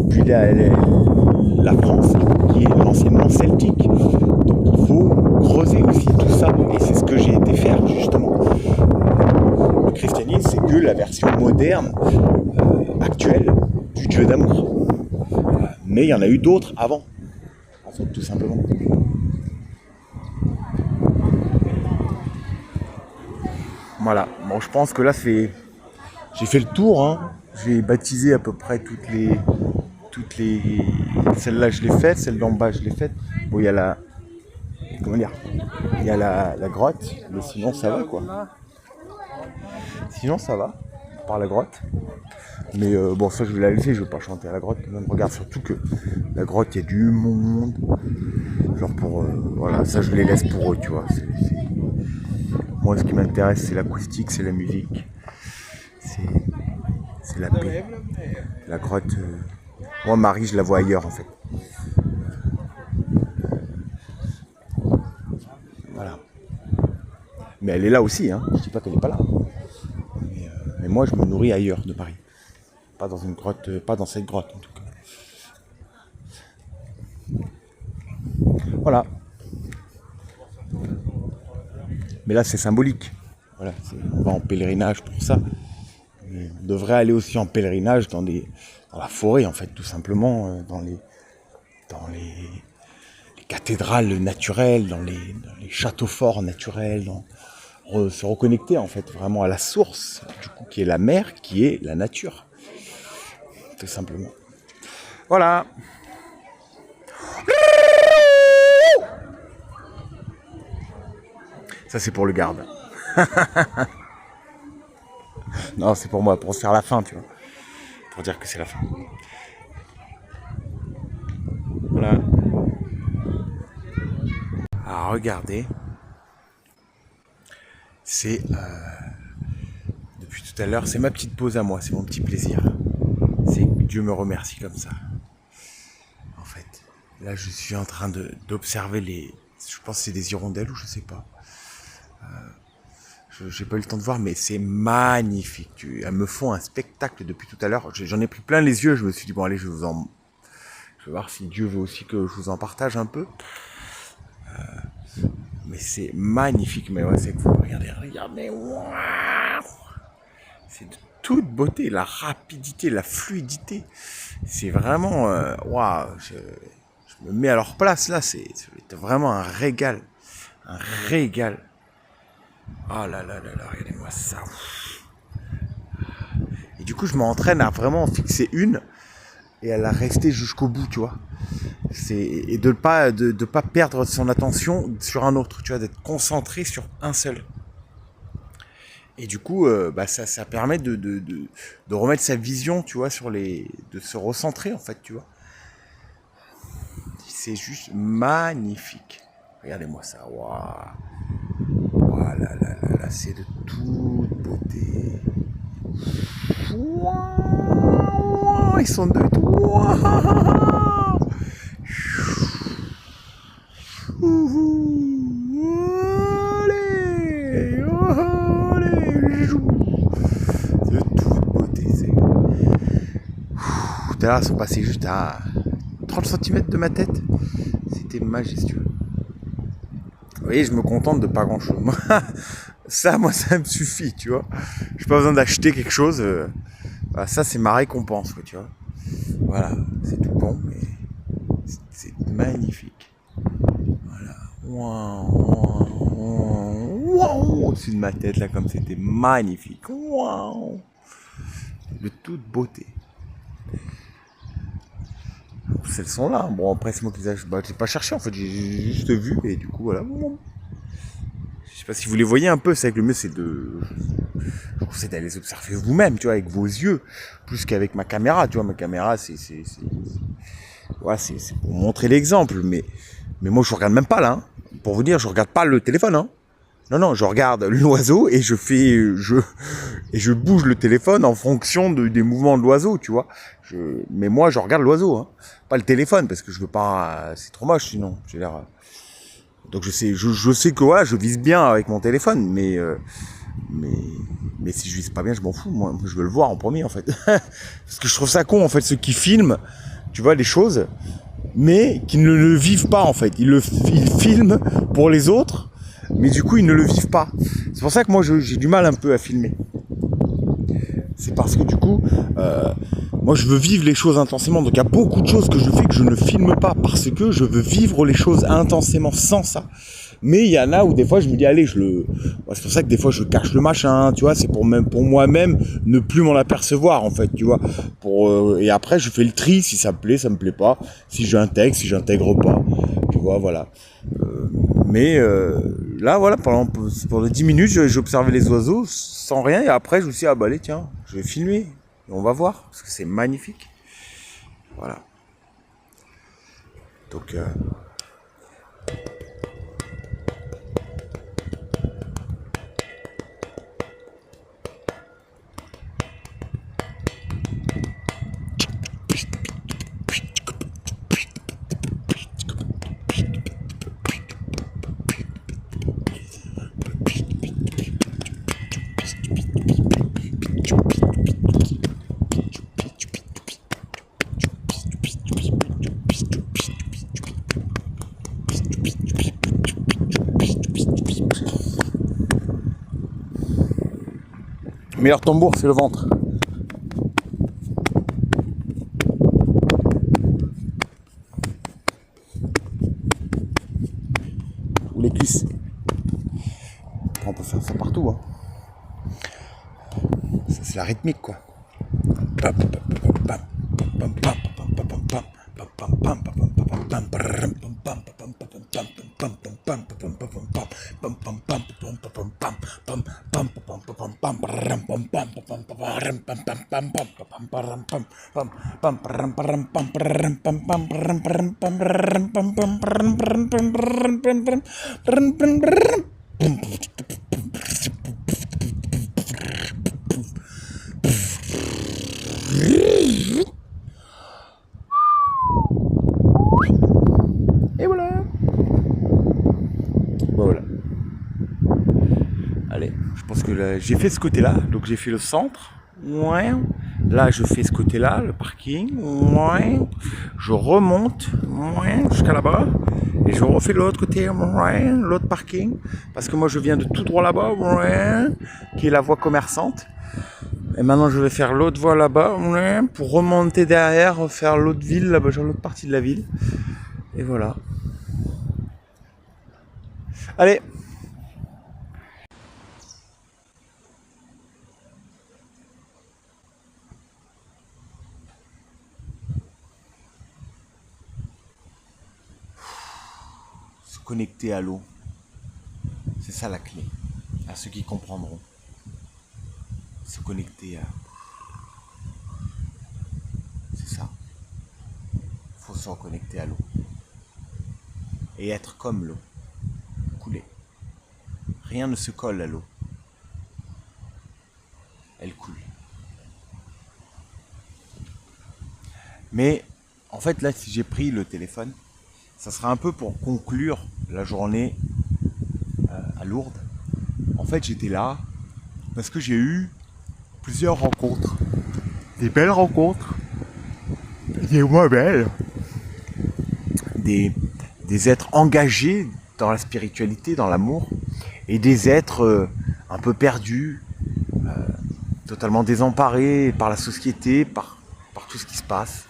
puis la France, qui est l'enseignement celtique. Donc il faut creuser aussi tout ça, et c'est ce que j'ai été faire, justement. Le christianisme, c'est que la version moderne, actuelle, du Dieu d'amour. Mais il y en a eu d'autres avant, en fait, tout simplement. Voilà, bon, je pense que là, j'ai fait le tour, hein. J'ai baptisé à peu près toutes les... Celle-là, je l'ai faite, celle d'en bas, je l'ai faite. Bon, il y a la... Comment dire? Il y a la grotte, mais sinon, ça va, quoi. Sinon, ça va, par la grotte. Mais bon, ça, je vais la laisser, je vais pas chanter à la grotte. Même, regarde, surtout que la grotte, il y a du monde. Genre pour... voilà, ça, je les laisse pour eux, tu vois. Moi, ce qui m'intéresse, c'est l'acoustique, c'est la musique. C'est la paix. La grotte... Moi, Marie, je la vois ailleurs, en fait. Voilà. Mais elle est là aussi, hein. Je dis pas qu'elle n'est pas là. Mais moi, je me nourris ailleurs de Paris. Pas dans une grotte, pas dans cette grotte, en tout cas. Voilà. Mais là, c'est symbolique. Voilà, on va en pèlerinage pour ça. Mais on devrait aller aussi en pèlerinage dans la forêt, en fait, tout simplement, dans les cathédrales naturelles, dans les châteaux forts naturels, se reconnecter, en fait, vraiment à la source, du coup, qui est la mer, qui est la nature, tout simplement. Voilà. Ça, c'est pour le garde. Non, c'est pour moi, pour se faire la fin, tu vois. Pour dire que c'est la fin. Voilà. Alors, regardez. C'est... depuis tout à l'heure, c'est ma petite pause à moi, c'est mon petit plaisir. C'est que Dieu me remercie comme ça. En fait, là, je suis en train d'observer les... Je pense que c'est des hirondelles ou je sais pas. J'ai pas eu le temps de voir, mais c'est magnifique. Elles me font un spectacle depuis tout à l'heure. J'en ai pris plein les yeux. Je me suis dit, bon, allez, je vais voir si Dieu veut aussi que je vous en partage un peu. Mais c'est magnifique. Mais ouais, c'est que vous regardez. Waouh, c'est de toute beauté. La rapidité, la fluidité. C'est vraiment... waouh, je me mets à leur place, là. C'est vraiment un régal. Un régal. Oh là là là là, regardez-moi ça. Et du coup, je m'entraîne à vraiment en fixer une et à la rester jusqu'au bout, tu vois. Et de pas perdre son attention sur un autre, tu vois, d'être concentré sur un seul. Et du coup, ça permet de remettre sa vision, tu vois, de se recentrer, en fait, tu vois. C'est juste magnifique. Regardez-moi ça, waouh. Voilà, là, c'est de toute beauté. Wow, ils sont de tout. Wow. Allez, de toute beauté. Tout à l'heure, ils sont passés juste à 30 cm de ma tête. C'était majestueux. Vous voyez, je me contente de pas grand chose. Ça, moi, ça me suffit, tu vois. J'ai pas besoin d'acheter quelque chose. Voilà, ça, c'est ma récompense, quoi, tu vois. Voilà, c'est tout bon, mais c'est magnifique. Voilà. Waouh, au-dessus de ma tête, là, comme c'était magnifique. Waouh, de toute beauté. Elles sont là. Bon, après, c'est moi qui les ai... j'ai pas cherché, en fait. J'ai juste vu, et du coup, voilà. Je sais pas si vous les voyez un peu, c'est que le mieux, c'est je vous conseille d'aller les observer vous-même, tu vois, avec vos yeux, plus qu'avec ma caméra, tu vois. Ma caméra, c'est pour montrer l'exemple, mais moi, je regarde même pas, là. Hein. Pour vous dire, je regarde pas le téléphone, hein. Non, je regarde l'oiseau et je bouge le téléphone en fonction des mouvements de l'oiseau, tu vois. Mais moi, je regarde l'oiseau, hein, pas le téléphone, parce que je veux pas, c'est trop moche sinon. J'ai l'air. Donc je sais que voilà, je vise bien avec mon téléphone, mais si je vise pas bien, je m'en fous. Moi, je veux le voir en premier, en fait, parce que je trouve ça con, en fait, ceux qui filment, tu vois, les choses, mais qui ne le vivent pas, en fait. Ils filment pour les autres. Mais du coup, ils ne le vivent pas. C'est pour ça que moi, j'ai du mal un peu à filmer. C'est parce que du coup, moi, je veux vivre les choses intensément. Donc, il y a beaucoup de choses que je fais que je ne filme pas parce que je veux vivre les choses intensément sans ça. Mais il y en a où des fois, je me dis, allez, c'est pour ça que des fois, je cache le machin, tu vois. C'est pour moi-même ne plus m'en apercevoir, en fait, tu vois. Et après, je fais le tri si ça me plaît pas. Si j'intègre, si j'intègre pas. Tu vois, voilà. Mais là, voilà, pendant 10 minutes, j'observais les oiseaux sans rien. Et après, je me suis dit, ah bah allez, tiens, je vais filmer. Et on va voir, parce que c'est magnifique. Voilà. Donc... meilleur tambour, c'est le ventre. Ou les cuisses. On peut faire ça partout. Hein. Ça, c'est la rythmique, quoi. Et voilà. Voilà. Allez, je pense que là, j'ai fait ce côté-là, donc j'ai fait le centre. Ouais. Là, je fais ce côté-là, le parking. Ouais. Je remonte jusqu'à là-bas. Et je refais l'autre côté, l'autre parking. Parce que moi, je viens de tout droit là-bas, qui est la voie commerçante. Et maintenant, je vais faire l'autre voie là-bas, pour remonter derrière, faire l'autre ville, là-bas, genre l'autre partie de la ville. Et voilà. Allez. Se connecter à l'eau. C'est ça la clé. À ceux qui comprendront. Se connecter à... C'est ça. Faut se reconnecter à l'eau. Et être comme l'eau. Couler. Rien ne se colle à l'eau. Elle coule. Mais, en fait, là, si j'ai pris le téléphone, ça sera un peu pour conclure la journée à Lourdes. En fait, j'étais là parce que j'ai eu plusieurs rencontres. Des belles rencontres. Des moins belles. Des êtres engagés dans la spiritualité, dans l'amour. Et des êtres un peu perdus, totalement désemparés par la société, par tout ce qui se passe.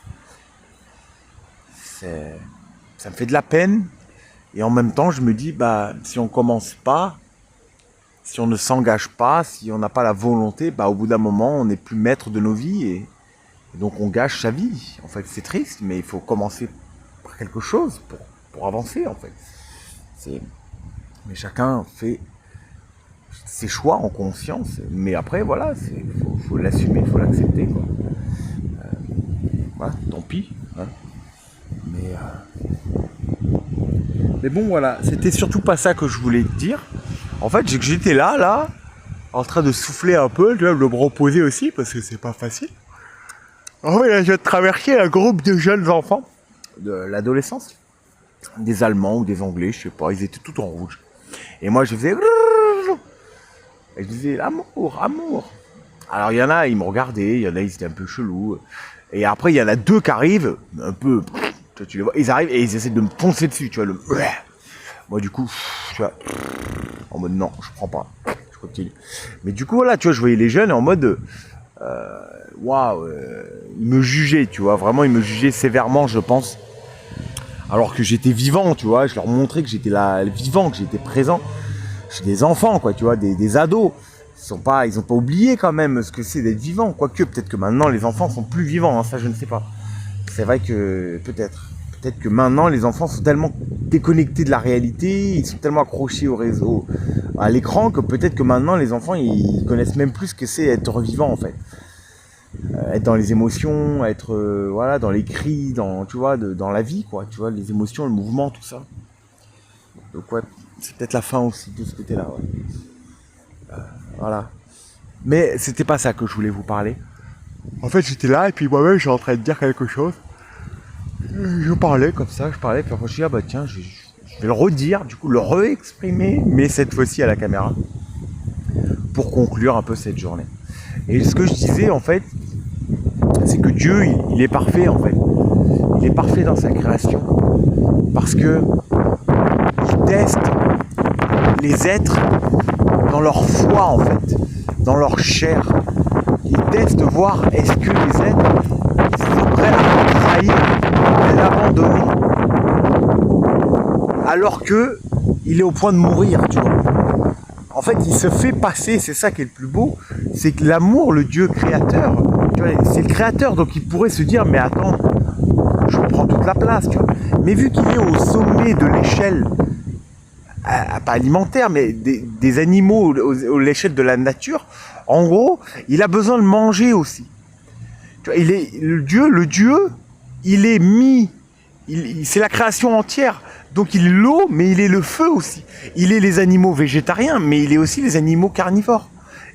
Ça me fait de la peine. Et en même temps, je me dis, si on commence pas, si on ne s'engage pas, si on n'a pas la volonté, au bout d'un moment, on n'est plus maître de nos vies. Et donc, on gâche sa vie. En fait, c'est triste, mais il faut commencer par quelque chose pour avancer, en fait. Mais chacun fait ses choix en conscience. Mais après, voilà, faut l'assumer, il faut l'accepter, quoi. Voilà, tant pis. Hein. Mais bon, voilà, c'était surtout pas ça que je voulais te dire. En fait, j'étais là, en train de souffler un peu, de me reposer aussi, parce que c'est pas facile. En fait, là, je traversais un groupe de jeunes enfants de l'adolescence. Des Allemands ou des Anglais, je sais pas, ils étaient tout en rouge. Et moi, je faisais... Et je disais, amour, amour. Alors, il y en a, ils me regardaient, il y en a, ils étaient un peu chelous. Et après, il y en a deux qui arrivent, un peu... Tu les vois, ils arrivent et ils essaient de me poncer dessus, tu vois, moi, du coup, tu vois, en mode, non, je prends pas, je continue. Mais du coup, voilà, tu vois, je voyais les jeunes en mode... waouh, ils me jugeaient, tu vois, vraiment, ils me jugeaient sévèrement, je pense. Alors que j'étais vivant, tu vois, je leur montrais que j'étais là, vivant, que j'étais présent. J'ai des enfants, quoi, tu vois, des ados. Ils ont pas oublié quand même ce que c'est d'être vivant. Quoique, peut-être que maintenant, les enfants sont plus vivants, hein, ça, je ne sais pas. C'est vrai que, peut-être que maintenant, les enfants sont tellement déconnectés de la réalité, ils sont tellement accrochés au réseau, à l'écran, que peut-être que maintenant, les enfants, ils connaissent même plus ce que c'est être vivant, en fait. Être dans les émotions, être voilà, dans les cris, tu vois, dans la vie, quoi, tu vois, les émotions, le mouvement, tout ça. Donc ouais, c'est peut-être la fin aussi de ce côté-là, ouais. Voilà. Mais c'était pas ça que je voulais vous parler. En fait, j'étais là et puis moi-même, j'étais en train de dire quelque chose. Je parlais comme ça, puis après je me suis dit, tiens, je vais le redire, du coup, le re-exprimer, mais cette fois-ci à la caméra, pour conclure un peu cette journée. Et ce que je disais, en fait, c'est que Dieu, il est parfait, en fait. Il est parfait dans sa création. Parce que il teste les êtres dans leur foi, en fait, dans leur chair. Il teste voir est-ce que les êtres sont prêts à trahir, à l'abandonner, alors que il est au point de mourir, tu vois. En fait, il se fait passer, c'est ça qui est le plus beau, c'est que l'amour, le Dieu créateur, tu vois, c'est le créateur, donc il pourrait se dire, mais attends, je prends toute la place, tu vois. Mais vu qu'il est au sommet de l'échelle pas alimentaire, mais des animaux à l'échelle de la nature, en gros, il a besoin de manger aussi. Tu vois, le Dieu, il est mis, c'est la création entière. Donc il est l'eau, mais il est le feu aussi. Il est les animaux végétariens, mais il est aussi les animaux carnivores.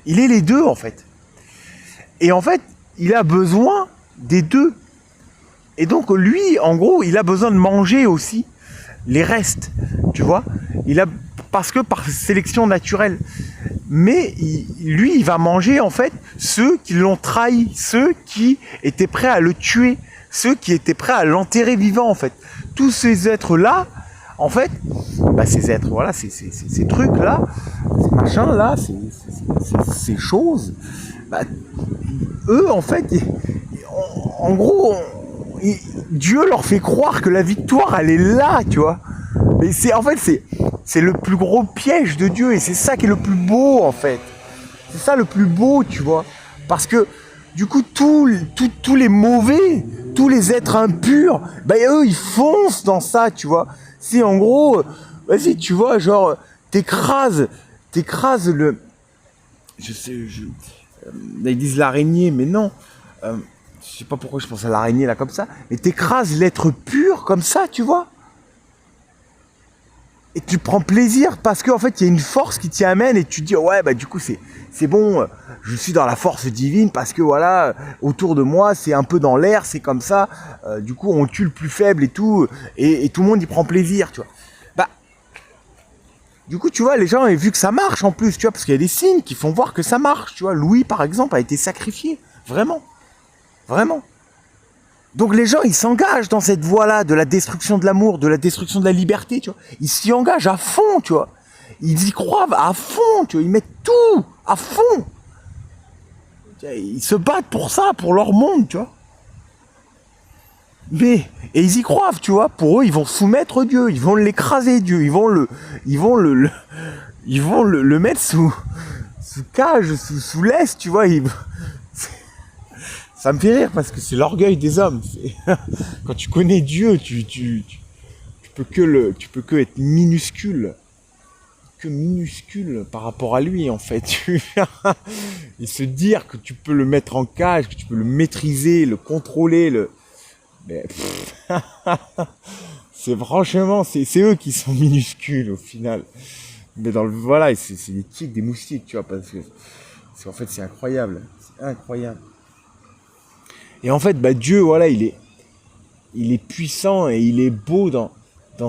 Il est les deux en fait. Et en fait, il a besoin des deux. Et donc lui, en gros, il a besoin de manger aussi les restes, tu vois. Parce que par sélection naturelle. Mais lui, il va manger en fait ceux qui l'ont trahi, ceux qui étaient prêts à le tuer, ceux qui étaient prêts à l'enterrer vivant en fait. Tous ces êtres-là, en fait, bah, ces êtres, voilà, ces trucs-là, ces machins-là, ces choses, bah, eux, en fait, en gros, Dieu leur fait croire que la victoire, elle est là, tu vois. Mais en fait, c'est le plus gros piège de Dieu, et c'est ça qui est le plus beau, en fait. C'est ça le plus beau, tu vois. Parce que, du coup, tous les mauvais, tous les êtres impurs, bah, eux, ils foncent dans ça, tu vois. Si, en gros, vas-y, tu vois, genre, t'écrases le... ils disent l'araignée, mais non. Je sais pas pourquoi je pense à l'araignée, là, comme ça. Mais t'écrases l'être pur, comme ça, tu vois. Et tu prends plaisir, parce qu'en fait, il y a une force qui t'y amène, et tu te dis, ouais, bah, du coup, c'est bon, je suis dans la force divine, parce que, voilà, autour de moi, c'est un peu dans l'air, c'est comme ça, du coup, on tue le plus faible et tout le monde y prend plaisir, tu vois. Bah, du coup, tu vois, les gens, ont vu que ça marche, en plus, tu vois, parce qu'il y a des signes qui font voir que ça marche, tu vois. Louis, par exemple, a été sacrifié, vraiment, vraiment. Donc les gens, ils s'engagent dans cette voie-là de la destruction de l'amour, de la destruction de la liberté, tu vois. Ils s'y engagent à fond, tu vois. Ils y croient à fond, tu vois. Ils mettent tout à fond. Ils se battent pour ça, pour leur monde, tu vois. Et ils y croient, tu vois. Pour eux, ils vont soumettre Dieu, ils vont l'écraser, Dieu. Ils vont le mettre sous cage, sous laisse, tu vois. Ça me fait rire parce que c'est l'orgueil des hommes. Quand tu connais Dieu, tu peux que être minuscule. Que minuscule par rapport à lui, en fait. Et se dire que tu peux le mettre en cage, que tu peux le maîtriser, le contrôler, mais c'est franchement, c'est eux qui sont minuscules au final. Mais voilà, c'est des tiques, des moustiques, tu vois, parce que en fait c'est incroyable. C'est incroyable. Et en fait, bah, Dieu, voilà, il est puissant et il est beau dans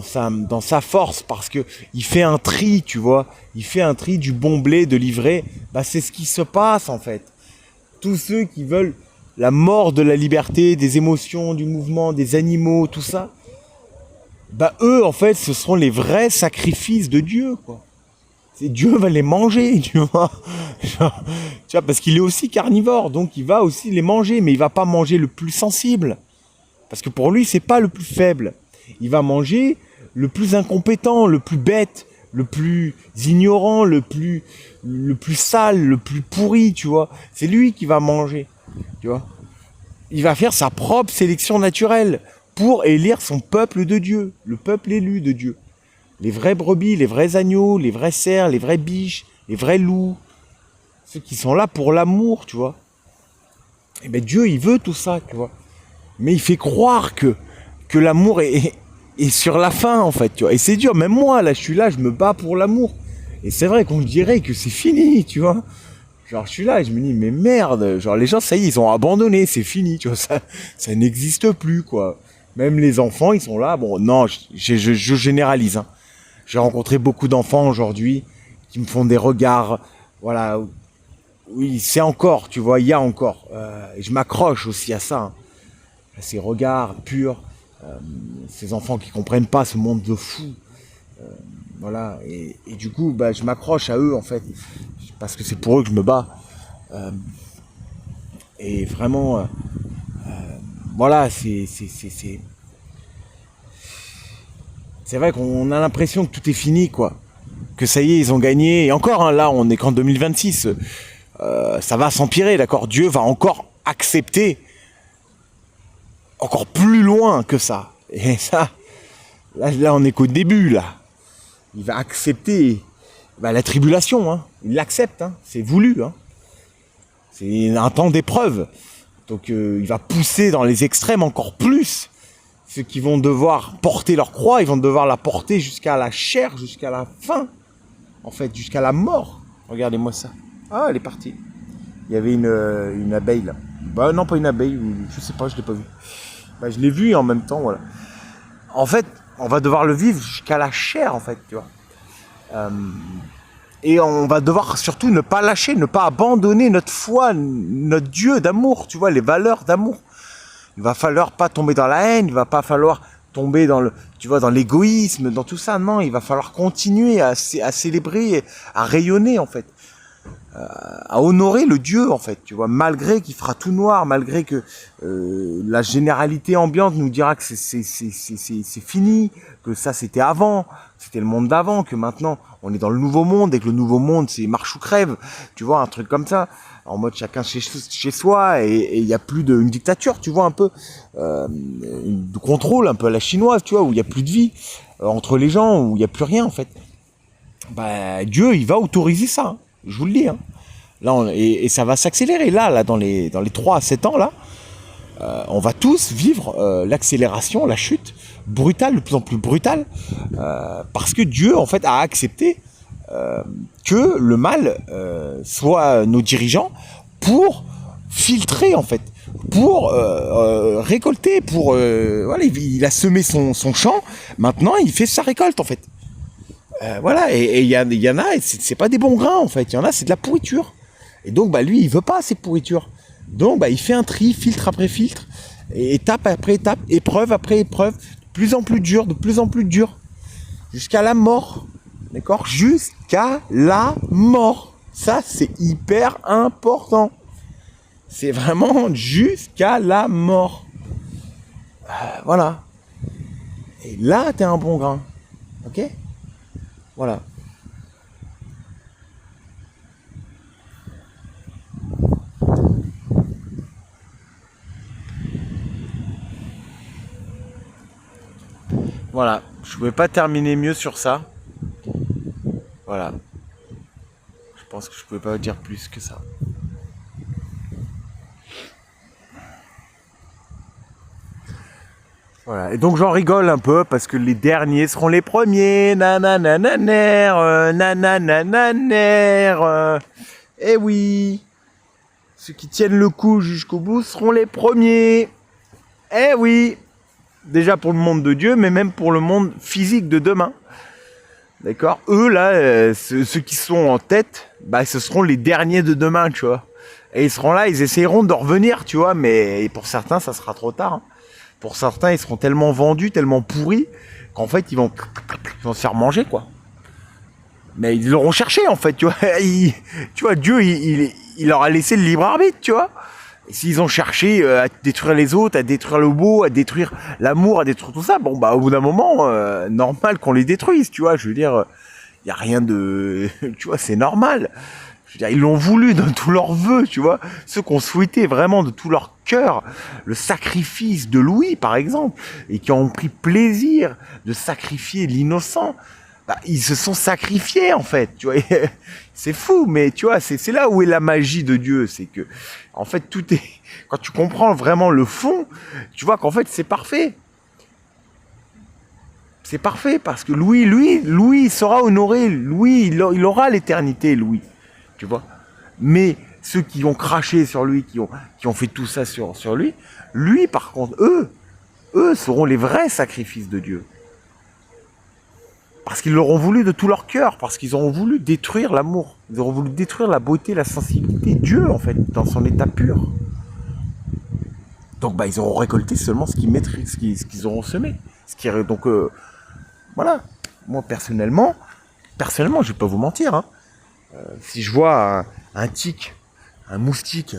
sa force, parce que il fait un tri, tu vois. Il fait un tri du bon blé, de l'ivraie. Bah, c'est ce qui se passe, en fait. Tous ceux qui veulent la mort de la liberté, des émotions, du mouvement, des animaux, tout ça, bah, eux, en fait, ce seront les vrais sacrifices de Dieu, quoi. Dieu va les manger, tu vois. Tu vois, parce qu'il est aussi carnivore, donc il va aussi les manger, mais il va pas manger le plus sensible. Parce que pour lui, c'est pas le plus faible. Il va manger le plus incompétent, le plus bête, le plus ignorant, le plus sale, le plus pourri, tu vois. C'est lui qui va manger, tu vois. Il va faire sa propre sélection naturelle pour élire son peuple de Dieu, le peuple élu de Dieu. Les vrais brebis, les vrais agneaux, les vrais cerfs, les vrais biches, les vrais loups. Ceux qui sont là pour l'amour, tu vois. Et bien Dieu, il veut tout ça, tu vois. Mais il fait croire que l'amour est sur la fin, en fait, tu vois. Et c'est dur, même moi, là, je suis là, je me bats pour l'amour. Et c'est vrai qu'on dirait que c'est fini, tu vois. Genre, je suis là et je me dis, mais merde, genre, les gens, ça y est, ils ont abandonné, c'est fini, tu vois, ça n'existe plus, quoi. Même les enfants, ils sont là, bon, non, je généralise, hein. J'ai rencontré beaucoup d'enfants aujourd'hui qui me font des regards, voilà, oui, c'est encore, tu vois, il y a encore. Et je m'accroche aussi à ça, hein, à ces regards purs, ces enfants qui comprennent pas ce monde de fous, voilà. Et du coup, bah, je m'accroche à eux en fait, parce que c'est pour eux que je me bats. Et vraiment, voilà, c'est vrai qu'on a l'impression que tout est fini, quoi. Que ça y est, ils ont gagné. Et encore, hein, là, on est qu'en 2026. Ça va s'empirer, d'accord. Dieu va encore accepter encore plus loin que ça. Et ça, là on est qu'au début, là. il va accepter la tribulation, hein. Il l'accepte, hein. C'est voulu, hein. C'est un temps d'épreuve. Donc il va pousser dans les extrêmes encore plus. Ceux qui vont devoir porter leur croix, ils vont devoir la porter jusqu'à la chair, jusqu'à la fin. En fait, jusqu'à la mort. Regardez-moi ça. Ah, elle est partie. Il y avait une abeille là. Bah non, pas une abeille, je sais pas, je l'ai pas vu. Bah, je l'ai vu en même temps, voilà. En fait, on va devoir le vivre jusqu'à la chair, en fait, tu vois. Et on va devoir surtout ne pas lâcher, ne pas abandonner notre foi, notre Dieu d'amour, tu vois, les valeurs d'amour. Il va falloir pas tomber dans la haine, il va pas falloir tomber dans le, tu vois, dans l'égoïsme, dans tout ça. Non, il va falloir continuer à célébrer, à rayonner, en fait. À honorer le Dieu, en fait, tu vois, malgré qu'il fera tout noir, malgré que la généralité ambiante nous dira que c'est fini, que ça c'était avant, c'était le monde d'avant, que maintenant on est dans le nouveau monde et que le nouveau monde c'est marche ou crève, tu vois, un truc comme ça, en mode chacun chez soi, et il y a plus une dictature, tu vois, un peu de contrôle, un peu à la chinoise, tu vois, où il y a plus de vie entre les gens, où il y a plus rien en fait. Bah Dieu, il va autoriser ça. Hein. Je vous le dis, hein. Là, et ça va s'accélérer. Là, dans les 3 à 7 ans, là, on va tous vivre l'accélération, la chute brutale, de plus en plus brutale, parce que Dieu, en fait, a accepté que le mal soit nos dirigeants pour filtrer, en fait, pour récolter, pour voilà, il a semé son champ. Maintenant, il fait sa récolte, en fait. Voilà, et il y en a, c'est pas des bons grains en fait, il y en a, c'est de la pourriture. Et donc, bah lui, il veut pas ces pourritures. Donc, bah il fait un tri, filtre après filtre, et étape après étape, épreuve après épreuve, de plus en plus dur, jusqu'à la mort. D'accord ? Jusqu'à la mort. Ça, c'est hyper important. C'est vraiment jusqu'à la mort. Voilà. Et là, t'es un bon grain. Ok ? Voilà. Voilà. Je pouvais pas terminer mieux sur ça. Voilà. Je pense que je pouvais pas dire plus que ça. Voilà. Et donc j'en rigole un peu parce que les derniers seront les premiers. Nananananer, nananananer. Eh oui. Ceux qui tiennent le coup jusqu'au bout seront les premiers. Eh oui. Déjà pour le monde de Dieu, mais même pour le monde physique de demain. D'accord ? Eux, là, ceux qui sont en tête, bah, ce seront les derniers de demain, tu vois. Et ils seront là, ils essayeront de revenir, tu vois, mais pour certains, ça sera trop tard. Hein. Pour certains, ils seront tellement vendus, tellement pourris, qu'en fait, ils vont se faire manger, quoi. Mais ils l'auront cherché, en fait, tu vois. Tu vois, Dieu, il leur a laissé le libre arbitre, tu vois. Et s'ils ont cherché à détruire les autres, à détruire le beau, à détruire l'amour, à détruire tout ça, bon, bah, au bout d'un moment, normal qu'on les détruise, tu vois. Je veux dire, il n'y a rien de... Tu vois, c'est normal. Je veux dire, ils l'ont voulu de tous leurs vœux, tu vois. Ceux qui ont souhaité vraiment de tout leur cœur le sacrifice de Louis, par exemple, et qui ont pris plaisir de sacrifier l'innocent, bah, ils se sont sacrifiés, en fait, tu vois. C'est fou, mais tu vois, c'est là où est la magie de Dieu. C'est que, en fait, tout est... Quand tu comprends vraiment le fond, tu vois qu'en fait, c'est parfait. C'est parfait, parce que Louis sera honoré. Louis, il aura l'éternité, Louis. Tu vois, mais ceux qui ont craché sur lui, qui ont fait tout ça sur lui, par contre, eux seront les vrais sacrifices de Dieu. Parce qu'ils l'auront voulu de tout leur cœur, parce qu'ils auront voulu détruire l'amour, ils auront voulu détruire la beauté, la sensibilité, Dieu en fait, dans son état pur. Donc bah ils auront récolté seulement ce qu'ils maîtrisent, ce qu'ils auront semé. Donc voilà, moi personnellement, je vais pas vous mentir, hein. Si je vois un tic, un moustique,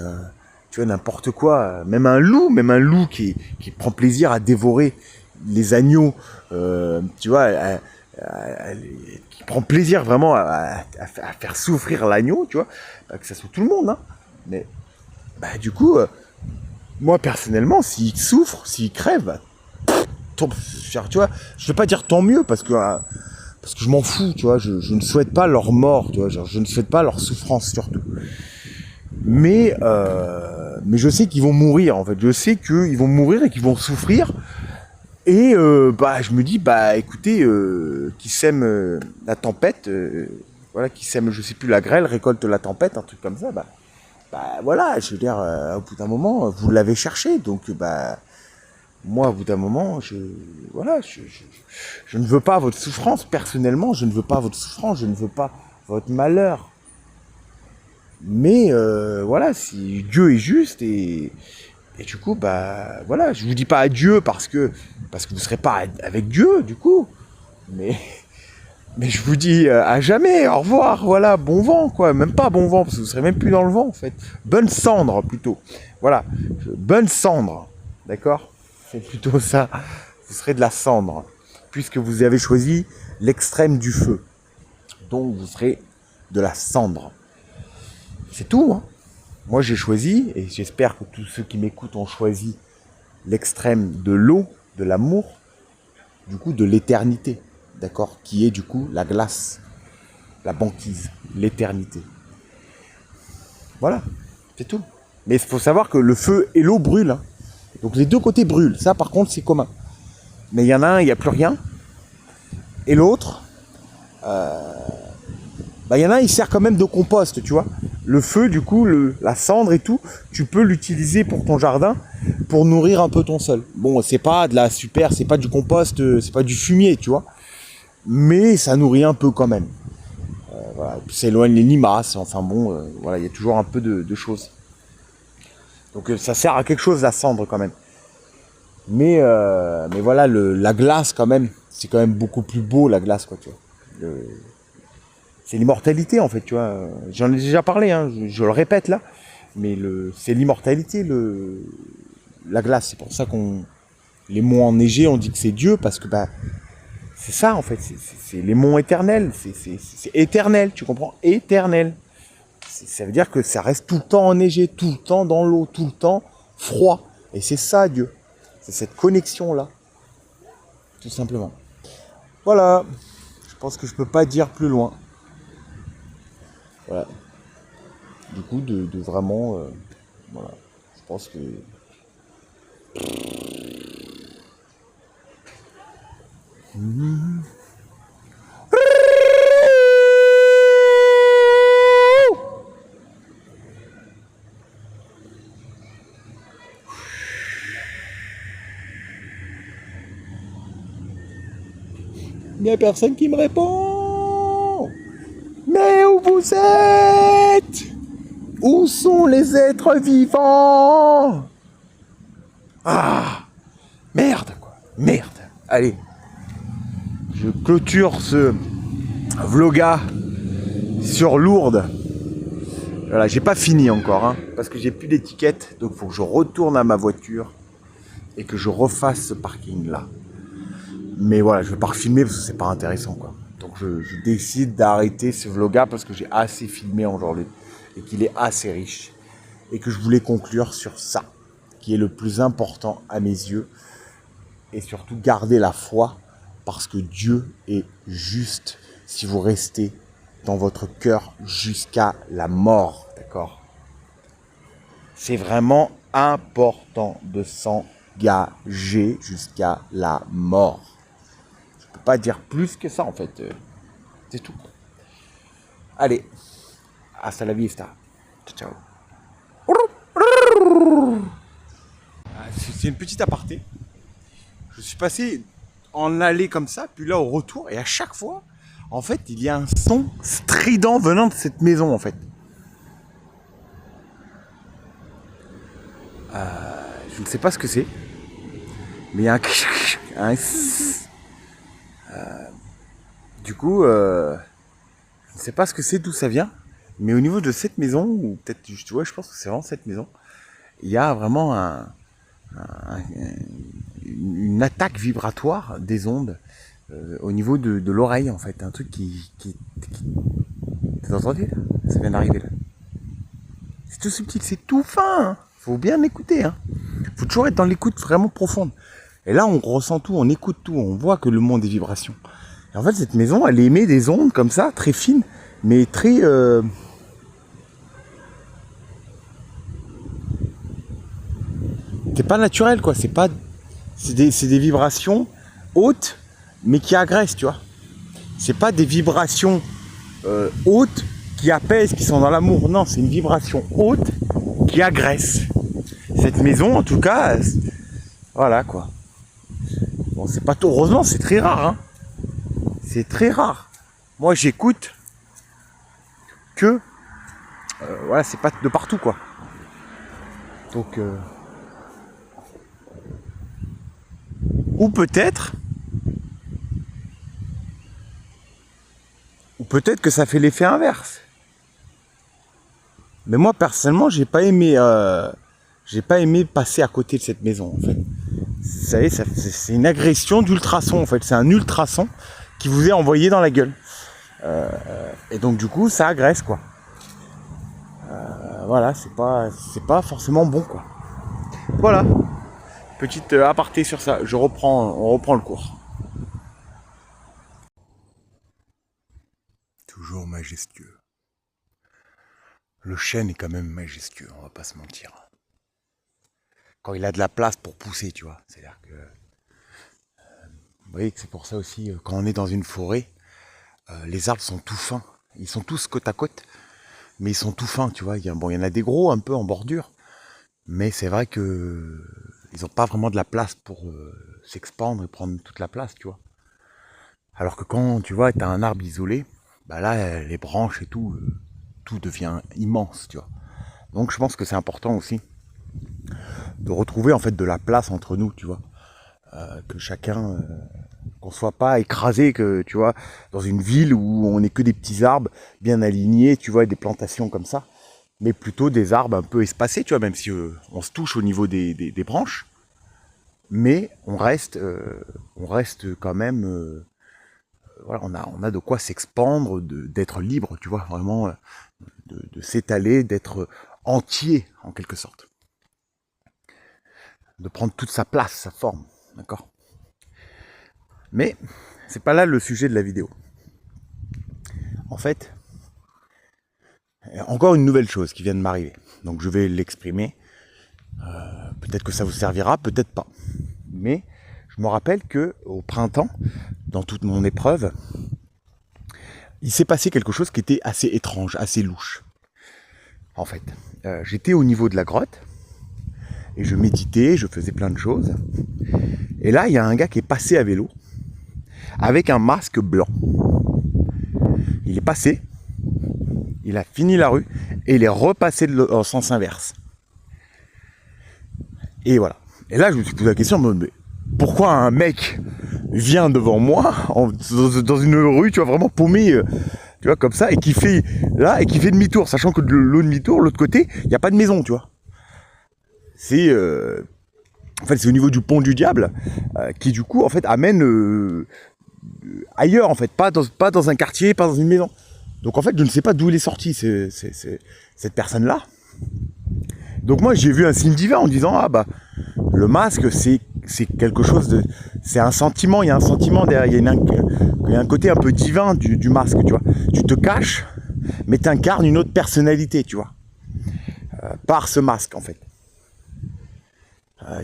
tu vois, n'importe quoi, même un loup qui prend plaisir à dévorer les agneaux, tu vois, qui prend plaisir vraiment à faire souffrir l'agneau, tu vois, que ça soit tout le monde, hein. Mais bah, du coup, moi personnellement, s'il souffre, s'il crève, tu vois, je ne vais pas dire tant mieux, parce que parce que je m'en fous, tu vois, je ne souhaite pas leur mort, tu vois, genre, je ne souhaite pas leur souffrance surtout. Mais je sais qu'ils vont mourir, en fait. Je sais qu'ils vont mourir et qu'ils vont souffrir. Et je me dis, écoutez, qui sème la tempête, voilà, qui sème, je sais plus, la grêle, récolte la tempête, un truc comme ça, voilà, je veux dire, au bout d'un moment, vous l'avez cherché, donc moi, au bout d'un moment, je ne veux pas votre souffrance, personnellement, je ne veux pas votre souffrance, je ne veux pas votre malheur. Mais voilà, si Dieu est juste et du coup, voilà, je vous dis pas adieu parce que vous serez pas avec Dieu, du coup. Mais je vous dis à jamais, au revoir, voilà, bon vent, quoi. Même pas bon vent, parce que vous serez même plus dans le vent, en fait. Bonne cendre, plutôt. Voilà, bonne cendre, d'accord? C'est plutôt ça. Vous serez de la cendre, puisque vous avez choisi l'extrême du feu. Donc, vous serez de la cendre. C'est tout, hein. Moi, j'ai choisi, et j'espère que tous ceux qui m'écoutent ont choisi l'extrême de l'eau, de l'amour, du coup, de l'éternité, d'accord, qui est du coup la glace, la banquise, l'éternité. Voilà, c'est tout. Mais il faut savoir que le feu et l'eau brûlent, hein. Donc les deux côtés brûlent, ça par contre c'est commun. Mais il y en a un, il n'y a plus rien, et l'autre, il y en a un, il sert quand même de compost, tu vois. Le feu, du coup, la cendre et tout, tu peux l'utiliser pour ton jardin, pour nourrir un peu ton sol. Bon, c'est pas de la super, c'est pas du compost, c'est pas du fumier, tu vois. Mais ça nourrit un peu quand même. Voilà, ça éloigne les limaces, enfin bon, voilà, il y a toujours un peu de choses. Donc ça sert à quelque chose la cendre quand même. Mais voilà, la glace quand même, c'est quand même beaucoup plus beau la glace, quoi, tu vois. C'est l'immortalité en fait, tu vois. J'en ai déjà parlé, hein, je le répète là, mais c'est l'immortalité, la glace. C'est pour ça les monts enneigés, on dit que c'est Dieu, parce que c'est ça en fait, c'est les monts éternels, c'est éternel, tu comprends, éternel. Ça veut dire que ça reste tout le temps enneigé, tout le temps dans l'eau, tout le temps froid. Et c'est ça Dieu, c'est cette connexion là, tout simplement. Voilà, je pense que je peux pas dire plus loin. Voilà. Du coup, de vraiment, voilà, je pense que... Il n'y a personne qui me répond. Mais où vous êtes? Où sont les êtres vivants? Ah, merde quoi, merde. Allez, je clôture ce vloga sur Lourdes. Voilà, j'ai pas fini encore, hein, parce que j'ai plus d'étiquette, donc il faut que je retourne à ma voiture et que je refasse ce parking là. Mais voilà, je vais pas refilmer parce que c'est pas intéressant, quoi. Donc je décide d'arrêter ce vlog parce que j'ai assez filmé aujourd'hui et qu'il est assez riche. Et que je voulais conclure sur ça, qui est le plus important à mes yeux. Et surtout garder la foi, parce que Dieu est juste si vous restez dans votre cœur jusqu'à la mort, d'accord? C'est vraiment important de s'engager jusqu'à la mort. Pas dire plus que ça en fait, c'est tout. Allez, hasta la vista, ciao ciao. C'est une petite aparté. Je suis passé en allée comme ça, puis là au retour, et à chaque fois, en fait, il y a un son strident venant de cette maison en fait. Je ne sais pas ce que c'est, mais il y a un du coup, je ne sais pas ce que c'est, d'où ça vient, mais au niveau de cette maison, ou peut-être, tu vois, je pense que c'est vraiment cette maison, il y a vraiment une attaque vibratoire des ondes au niveau de l'oreille, en fait, un truc qui... T'as entendu là? Ça vient d'arriver là. C'est tout subtil, c'est tout fin, hein. Faut bien écouter, hein. Faut toujours être dans l'écoute vraiment profonde. Et là, on ressent tout, on écoute tout, on voit que le monde est vibration. Et en fait, cette maison, elle émet des ondes comme ça, très fines, mais très... C'est pas naturel, quoi. C'est pas... C'est des vibrations hautes, mais qui agressent, tu vois. C'est pas des vibrations hautes qui apaisent, qui sont dans l'amour. Non, c'est une vibration haute qui agresse. Cette maison, en tout cas, voilà, quoi. Bon, c'est pas tout. Heureusement, c'est très rare, hein. C'est très rare. Moi, j'écoute que... voilà, c'est pas de partout, quoi. Donc... ou peut-être que ça fait l'effet inverse. Mais moi, personnellement, j'ai pas aimé passer à côté de cette maison, en fait. Vous savez, c'est une agression d'ultrason, en fait. C'est un ultrason qui vous est envoyé dans la gueule. Et donc, du coup, ça agresse, quoi. Voilà, c'est pas forcément bon, quoi. Voilà. Petite aparté sur ça. On reprend le cours. Toujours majestueux. Le chêne est quand même majestueux, on va pas se mentir. Quand il a de la place pour pousser, tu vois. C'est-à-dire que... vous voyez que c'est pour ça aussi, quand on est dans une forêt, les arbres sont tout fins. Ils sont tous côte à côte, mais ils sont tout fins, tu vois. Il y en a des gros un peu en bordure, mais c'est vrai que ils n'ont pas vraiment de la place pour s'expandre et prendre toute la place, tu vois. Alors que quand, tu vois, tu as un arbre isolé, bah là, les branches et tout, tout devient immense, tu vois. Donc je pense que c'est important aussi de retrouver en fait de la place entre nous, tu vois. Que chacun, qu'on soit pas écrasé, que tu vois, dans une ville où on n'est que des petits arbres bien alignés, tu vois, des plantations comme ça, mais plutôt des arbres un peu espacés, tu vois, même si on se touche au niveau des branches, mais on reste quand même, voilà, on a de quoi s'expandre, d'être libre, tu vois, vraiment, de s'étaler, d'être entier en quelque sorte, de prendre toute sa place, sa forme. D'accord. Mais c'est pas là le sujet de la vidéo. En fait, encore une nouvelle chose qui vient de m'arriver. Donc je vais l'exprimer. Peut-être que ça vous servira, peut-être pas. Mais je me rappelle que au printemps, dans toute mon épreuve, il s'est passé quelque chose qui était assez étrange, assez louche. En fait, j'étais au niveau de la grotte et je méditais, je faisais plein de choses. Et là, il y a un gars qui est passé à vélo avec un masque blanc. Il est passé, il a fini la rue et il est repassé en sens inverse. Et voilà. Et là, je me suis posé la question, mais pourquoi un mec vient devant moi dans une rue, tu vois, vraiment paumé, tu vois, comme ça, et qui fait demi-tour, sachant que de l'autre demi-tour, l'autre côté, il n'y a pas de maison, tu vois. C'est en fait, c'est au niveau du pont du diable qui, du coup, en fait, amène ailleurs, en fait, pas dans un quartier, pas dans une maison. Donc, en fait, je ne sais pas d'où il est sorti, cette personne-là. Donc, moi, j'ai vu un signe divin en disant, ah bah, le masque, c'est quelque chose de... C'est un sentiment, il y a un sentiment derrière, il y a un côté un peu divin du masque, tu vois. Tu te caches, mais tu incarnes une autre personnalité, tu vois. Par ce masque, en fait.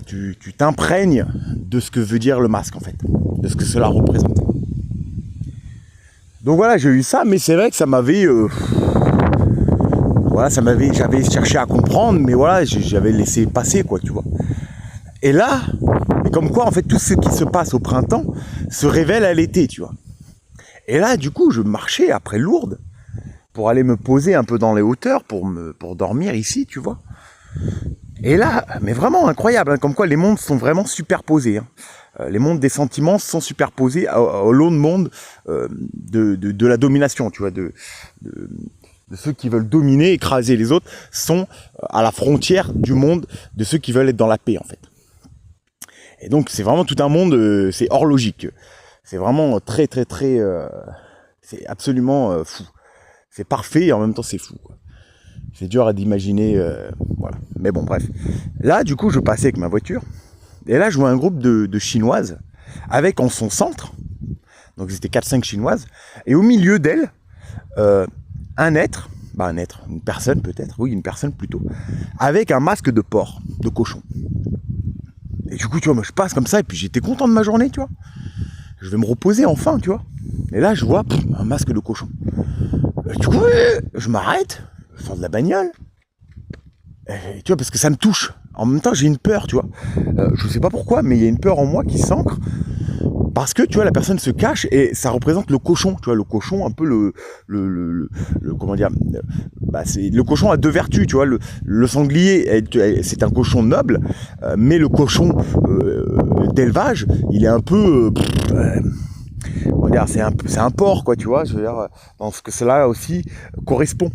Tu t'imprègnes de ce que veut dire le masque, en fait, de ce que cela représente. Donc voilà, j'ai eu ça, mais c'est vrai que ça m'avait... voilà, j'avais cherché à comprendre, mais voilà, j'avais laissé passer, quoi, tu vois. Et là, comme quoi, en fait, tout ce qui se passe au printemps se révèle à l'été, tu vois. Et là, du coup, je marchais après Lourdes pour aller me poser un peu dans les hauteurs, pour dormir ici, tu vois. Et là, mais vraiment incroyable, hein, comme quoi les mondes sont vraiment superposés. Hein. Les mondes des sentiments sont superposés au long de monde de la domination, tu vois, de ceux qui veulent dominer, écraser les autres, sont à la frontière du monde de ceux qui veulent être dans la paix, en fait. Et donc, c'est vraiment tout un monde, c'est hors logique. C'est vraiment très, très, très... c'est absolument fou. C'est parfait et en même temps, c'est fou, quoi. C'est dur à d'imaginer, voilà. Mais bon, bref. Là, du coup, je passais avec ma voiture. Et là, je vois un groupe de Chinoises avec en son centre, Donc c'était 4-5 chinoises. Et au milieu d'elles, un être, une personne peut-être, oui, une personne plutôt, avec un masque de porc, de cochon. Et du coup, tu vois, moi je passe comme ça, et puis j'étais content de ma journée, tu vois. Je vais me reposer enfin, tu vois. Et là, je vois un masque de cochon. Du coup, je m'arrête, je sors de la bagnole. Et, tu vois, parce que ça me touche. En même temps, j'ai une peur, tu vois. Je sais pas pourquoi, mais il y a une peur en moi qui s'ancre. Parce que, tu vois, la personne se cache et ça représente le cochon. Tu vois, le cochon, un peu le comment dire, c'est le cochon a deux vertus, tu vois. Le sanglier, c'est un cochon noble, mais le cochon d'élevage, il est un peu... on va dire, c'est un porc, quoi, tu vois. Je veux dire, dans ce que cela aussi correspond.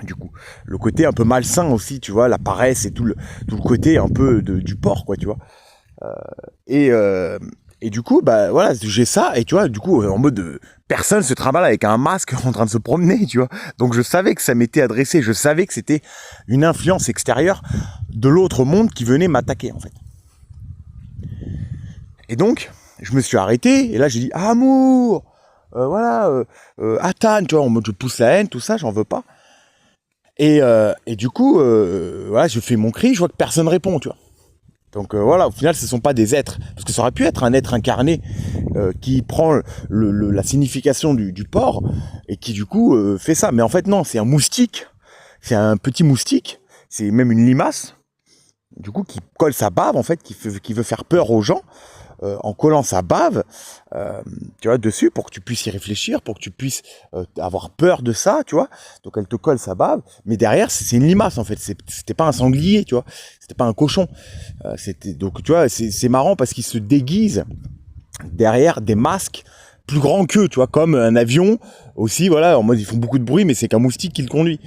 Du coup, le côté un peu malsain aussi, tu vois, la paresse et tout le côté un peu du porc, quoi, tu vois. Et du coup, voilà, j'ai ça, et tu vois, du coup, en mode personne se trimballe avec un masque en train de se promener, tu vois. Donc je savais que ça m'était adressé, je savais que c'était une influence extérieure de l'autre monde qui venait m'attaquer, en fait. Et donc, je me suis arrêté, et là j'ai dit, amour, voilà, Athan, tu vois, en mode je pousse la haine, tout ça, j'en veux pas. Et du coup, voilà, je fais mon cri, je vois que personne répond, tu vois. Donc voilà, au final, ce ne sont pas des êtres. Parce que ça aurait pu être un être incarné qui prend la signification du porc et qui du coup fait ça. Mais en fait, non, c'est un moustique. C'est un petit moustique. C'est même une limace. Du coup, qui colle sa bave, en fait, qui veut faire peur aux gens. En collant sa bave, tu vois, dessus, pour que tu puisses y réfléchir, pour que tu puisses avoir peur de ça, tu vois. Donc elle te colle sa bave, mais derrière c'est une limace en fait. C'était pas un sanglier, tu vois. C'était pas un cochon. Donc tu vois, c'est marrant parce qu'ils se déguisent derrière des masques plus grands qu'eux, tu vois, comme un avion aussi. Voilà, en mode ils font beaucoup de bruit, mais c'est qu'un moustique qui le conduit.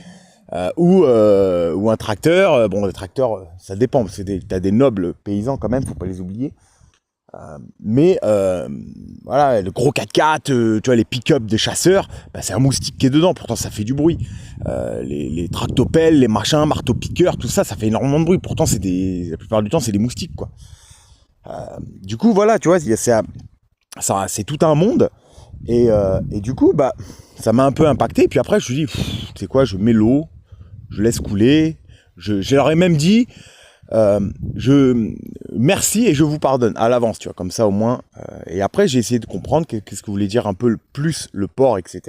Ou un tracteur. Bon, le tracteur, ça dépend. Parce que t'as des nobles paysans quand même, faut pas les oublier. Mais voilà, le gros 4x4, tu vois, les pick-up des chasseurs, c'est un moustique qui est dedans, pourtant ça fait du bruit. Les tractopelles, les machins, marteaux-piqueurs, tout ça, ça fait énormément de bruit. Pourtant, la plupart du temps, c'est des moustiques, quoi. Du coup, voilà, tu vois, c'est tout un monde. Et du coup, ça m'a un peu impacté. Puis après, je me suis dit, tu sais quoi, je mets l'eau, je laisse couler. Je leur ai même dit... merci et je vous pardonne à l'avance, tu vois, comme ça au moins. Et après, j'ai essayé de comprendre qu'est-ce que voulait dire un peu plus le porc, etc.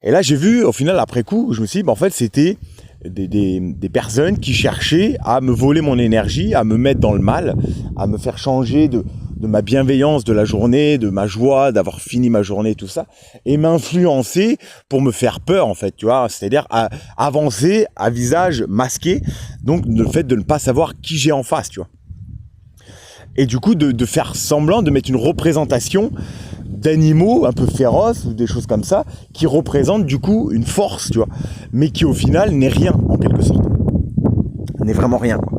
Et là, j'ai vu, au final, après coup, je me suis dit, en fait, c'était des personnes qui cherchaient à me voler mon énergie, à me mettre dans le mal, à me faire changer de ma bienveillance de la journée, de ma joie, d'avoir fini ma journée, tout ça, et m'influencer pour me faire peur, en fait, tu vois, c'est-à-dire à avancer à visage masqué, donc le fait de ne pas savoir qui j'ai en face, tu vois. Et du coup, de faire semblant de mettre une représentation d'animaux un peu féroces ou des choses comme ça, qui représentent du coup une force, tu vois, mais qui au final n'est rien, en quelque sorte. N'est vraiment rien, quoi.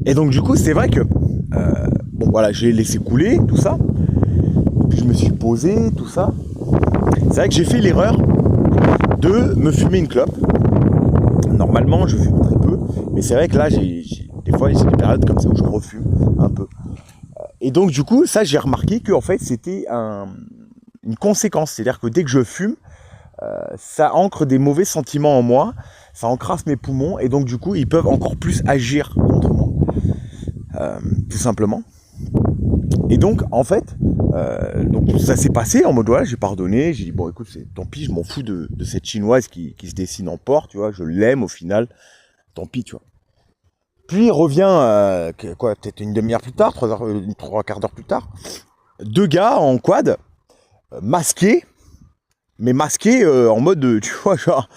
Et donc du coup, c'est vrai que bon voilà, j'ai laissé couler tout ça. Puis je me suis posé, tout ça. C'est vrai que j'ai fait l'erreur de me fumer une clope. Normalement, je fume très peu, mais c'est vrai que là, des fois, j'ai des périodes comme ça où je refume un peu. Et donc du coup, ça, j'ai remarqué que en fait, c'était une conséquence. C'est-à-dire que dès que je fume, ça ancre des mauvais sentiments en moi, ça encrasse mes poumons, et donc du coup, ils peuvent encore plus agir contre moi. Tout simplement. Et donc en fait donc ça s'est passé en mode voilà, j'ai pardonné, j'ai dit bon écoute, tant pis, je m'en fous de cette chinoise qui se dessine en porc, tu vois, je l'aime au final, tant pis, tu vois. Puis il revient peut-être une demi-heure plus tard, 3 quarts d'heure plus tard, 2 gars en quad masqués, mais masqués en mode tu vois, genre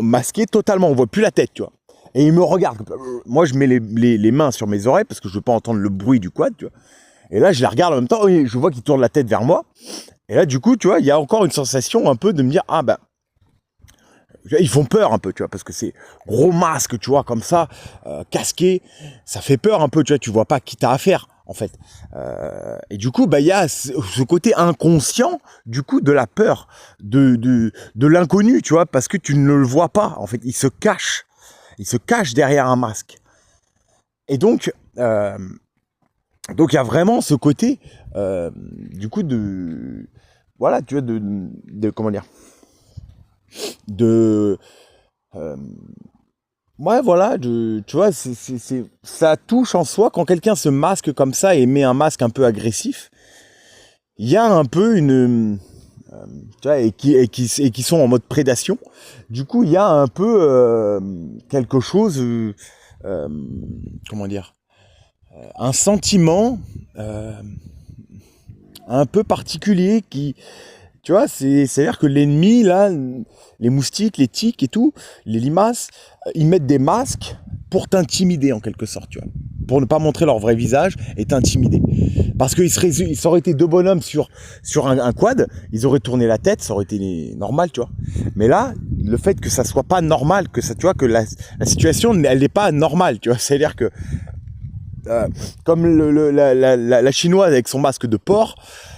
masqués totalement, on voit plus la tête, tu vois. Et il me regarde. Moi, je mets les mains sur mes oreilles parce que je veux pas entendre le bruit du quad, tu vois. Et là, je les regarde en même temps et je vois qu'ils tournent la tête vers moi. Et là, du coup, tu vois, il y a encore une sensation un peu de me dire, ils font peur un peu, tu vois, parce que c'est gros masque, tu vois, comme ça, casqué, ça fait peur un peu, tu vois pas qui t'as affaire, en fait. Et du coup, il y a ce côté inconscient, du coup, de la peur, de l'inconnu, tu vois, parce que tu ne le vois pas, en fait, il se cache derrière un masque. Et donc, Donc il y a vraiment ce côté, du coup, voilà, tu vois, comment dire, ouais, voilà, tu vois, ça touche en soi quand quelqu'un se masque comme ça et met un masque un peu agressif. Il y a un peu tu vois, et qui sont en mode prédation. Du coup, il y a un peu quelque chose, comment dire, un sentiment un peu particulier qui, tu vois, c'est-à-dire que l'ennemi, là, les moustiques, les tiques et tout, les limaces, ils mettent des masques pour t'intimider en quelque sorte, tu vois. Pour ne pas montrer leur vrai visage et t'intimider. Parce ça aurait été deux bonhommes sur un quad, ils auraient tourné la tête, ça aurait été normal, tu vois. Mais là, le fait que ça soit pas normal, que ça, tu vois, que la situation, elle n'est pas normale, tu vois. C'est-à-dire que, comme la chinoise avec son masque de porc,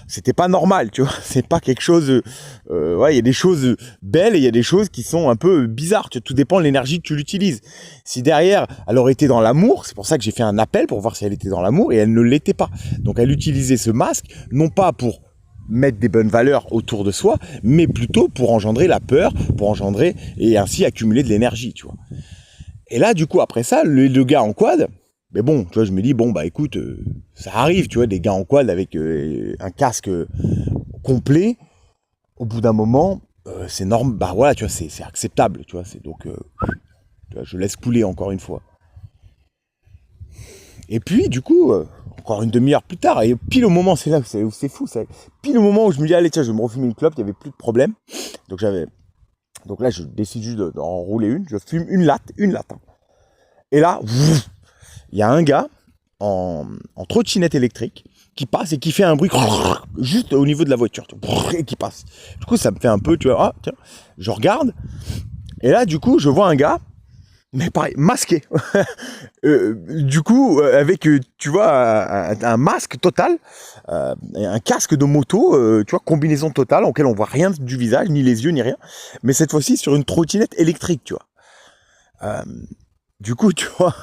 c'était pas normal, tu vois. C'est pas quelque chose. Ouais, il y a des choses belles et il y a des choses qui sont un peu bizarres. Tout dépend de l'énergie que tu l'utilises. Si derrière, elle aurait été dans l'amour, c'est pour ça que j'ai fait un appel pour voir si elle était dans l'amour et elle ne l'était pas. Donc elle utilisait ce masque, non pas pour mettre des bonnes valeurs autour de soi, mais plutôt pour engendrer la peur, pour engendrer et ainsi accumuler de l'énergie, tu vois. Et là, du coup, après ça, le gars en quad. Mais bon, tu vois, je me dis, bon, bah écoute, ça arrive, tu vois, des gars en quad avec un casque complet, au bout d'un moment, c'est normal, bah voilà, tu vois, c'est acceptable, tu vois, donc, tu vois, je laisse couler encore une fois. Et puis, du coup, encore une demi-heure plus tard, et pile au moment, c'est là où c'est fou, ça, pile au moment où je me dis, allez, tiens, je vais me refumer une clope, il n'y avait plus de problème. Donc là, je décide juste d'en rouler une, je fume une latte. Hein. Et là, il y a un gars en trottinette électrique qui passe et qui fait un bruit juste au niveau de la voiture, et qui passe. Du coup, ça me fait un peu, tu vois, ah, tiens, je regarde, et là, du coup, je vois un gars, mais pareil, masqué. Du coup, avec, tu vois, un masque total, un casque de moto, tu vois, combinaison totale, en lequel on voit rien du visage, ni les yeux, ni rien, mais cette fois-ci sur une trottinette électrique, tu vois. Du coup, tu vois,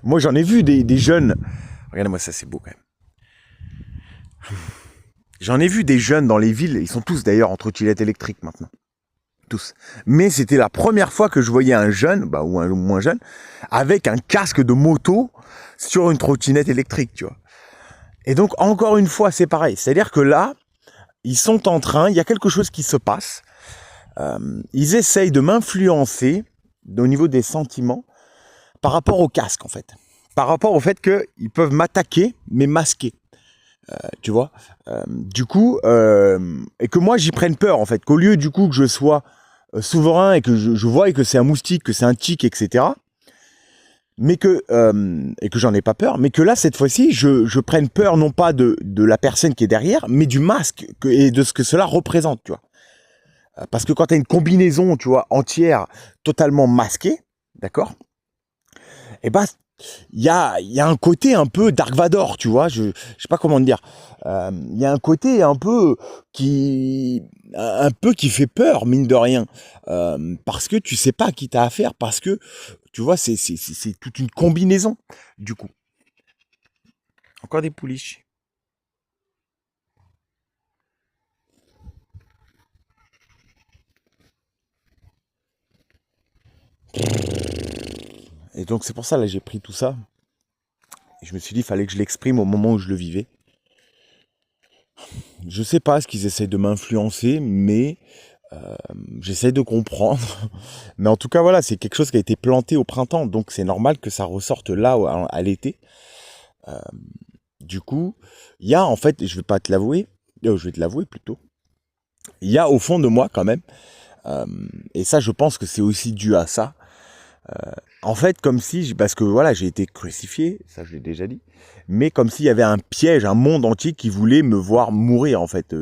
moi j'en ai vu des jeunes. Regardez-moi ça, c'est beau quand même. J'en ai vu des jeunes dans les villes, ils sont tous d'ailleurs en trottinette électrique maintenant. Tous. Mais c'était la première fois que je voyais un jeune, bah, ou un moins jeune, avec un casque de moto sur une trottinette électrique, tu vois. Et donc, encore une fois, c'est pareil. C'est-à-dire que là, ils sont en train, il y a quelque chose qui se passe. Ils essayent de m'influencer au niveau des sentiments, par rapport au casque, en fait. Par rapport au fait qu'ils peuvent m'attaquer, mais masquer. Tu vois. Du coup, et que moi, j'y prenne peur, en fait. Qu'au lieu, du coup, que je sois souverain et que je vois que c'est un moustique, que c'est un tic, etc. Mais et que j'en ai pas peur. Mais que là, cette fois-ci, je prenne peur, non pas de la personne qui est derrière, mais du masque et de ce que cela représente, tu vois. Parce que quand tu as une combinaison, tu vois, entière, totalement masquée, d'accord, et bah il y a un côté un peu Dark Vador, tu vois, je sais pas comment te dire. Il y a un côté un peu qui fait peur, mine de rien, parce que tu sais pas à qui t'as affaire, parce que tu vois, c'est toute une combinaison, du coup. Encore des pouliches. Et donc c'est pour ça, là, j'ai pris tout ça. Et je me suis dit, il fallait que je l'exprime au moment où je le vivais. Je sais pas ce qu'ils essayent de m'influencer, mais j'essaie de comprendre. Mais en tout cas, voilà, c'est quelque chose qui a été planté au printemps, donc c'est normal que ça ressorte là, à l'été. Du coup, il y a, en fait, je vais pas te l'avouer, je vais te l'avouer plutôt, il y a au fond de moi quand même, et ça, je pense que c'est aussi dû à ça. En fait, comme si, parce que voilà, j'ai été crucifié, ça je l'ai déjà dit, mais comme s'il y avait un piège, un monde entier qui voulait me voir mourir, en fait,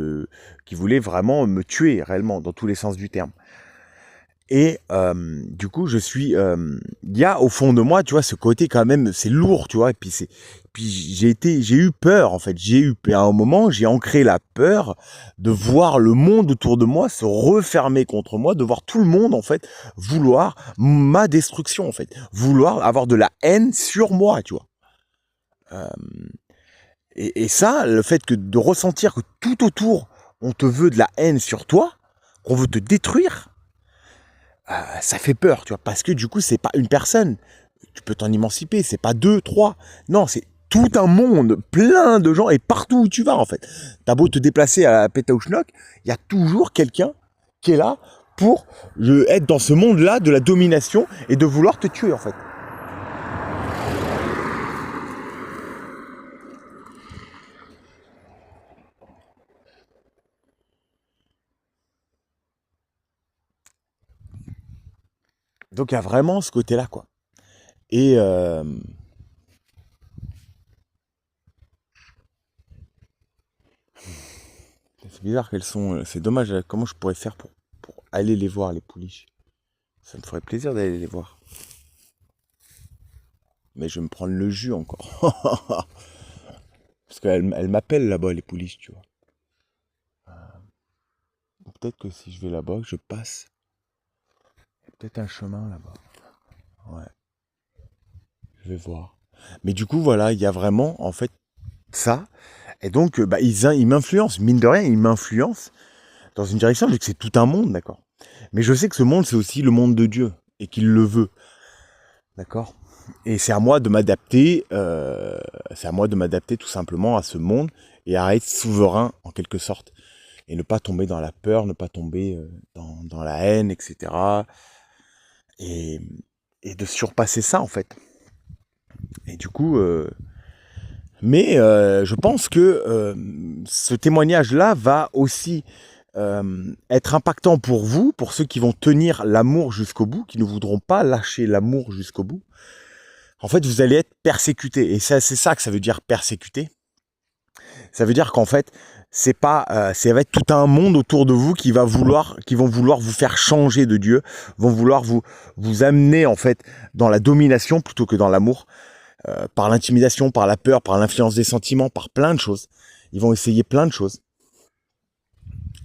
qui voulait vraiment me tuer réellement, dans tous les sens du terme. Et du coup, il y a au fond de moi, tu vois, ce côté quand même, c'est lourd, tu vois, et puis j'ai eu peur, en fait, à un moment, j'ai ancré la peur de voir le monde autour de moi se refermer contre moi, de voir tout le monde, en fait, vouloir ma destruction, en fait, vouloir avoir de la haine sur moi, tu vois. Et ça, le fait que de ressentir que tout autour, on te veut de la haine sur toi, qu'on veut te détruire, ça fait peur, tu vois, parce que du coup, c'est pas une personne. Tu peux t'en émanciper, c'est pas 2, 3. Non, c'est tout un monde, plein de gens, et partout où tu vas, en fait. T'as beau te déplacer à Pétaouchnok, il y a toujours quelqu'un qui est là pour être dans ce monde-là de la domination et de vouloir te tuer, en fait. Donc il y a vraiment ce côté-là, quoi. Et c'est bizarre qu'elles sont. C'est dommage. Comment je pourrais faire pour aller les voir, les pouliches? Ça me ferait plaisir d'aller les voir. Mais je vais me prendre le jus encore. Parce qu'elles m'appellent là-bas, les pouliches, tu vois. Peut-être que si je vais là-bas, je passe. Il y a peut-être un chemin là-bas. Ouais. Je vais voir. Mais du coup, voilà, il y a vraiment, en fait, ça. Et donc, ils m'influencent. Mine de rien, ils m'influencent dans une direction, vu que c'est tout un monde, d'accord. Mais je sais que ce monde, c'est aussi le monde de Dieu. Et qu'il le veut. D'accord. Et c'est à moi de m'adapter. C'est à moi de m'adapter tout simplement à ce monde. Et à être souverain, en quelque sorte. Et ne pas tomber dans la peur, ne pas tomber dans la haine, etc. Et de surpasser ça, en fait. Et du coup, je pense que ce témoignage-là va aussi être impactant pour vous, pour ceux qui vont tenir l'amour jusqu'au bout, qui ne voudront pas lâcher l'amour jusqu'au bout. En fait, vous allez être persécuté. Et c'est ça que ça veut dire persécuter. Ça veut dire qu'en fait, ça va être tout un monde autour de vous qui vont vouloir vous faire changer de Dieu, vont vouloir vous amener en fait dans la domination plutôt que dans l'amour, par l'intimidation, par la peur, par l'influence des sentiments, par plein de choses. Ils vont essayer plein de choses.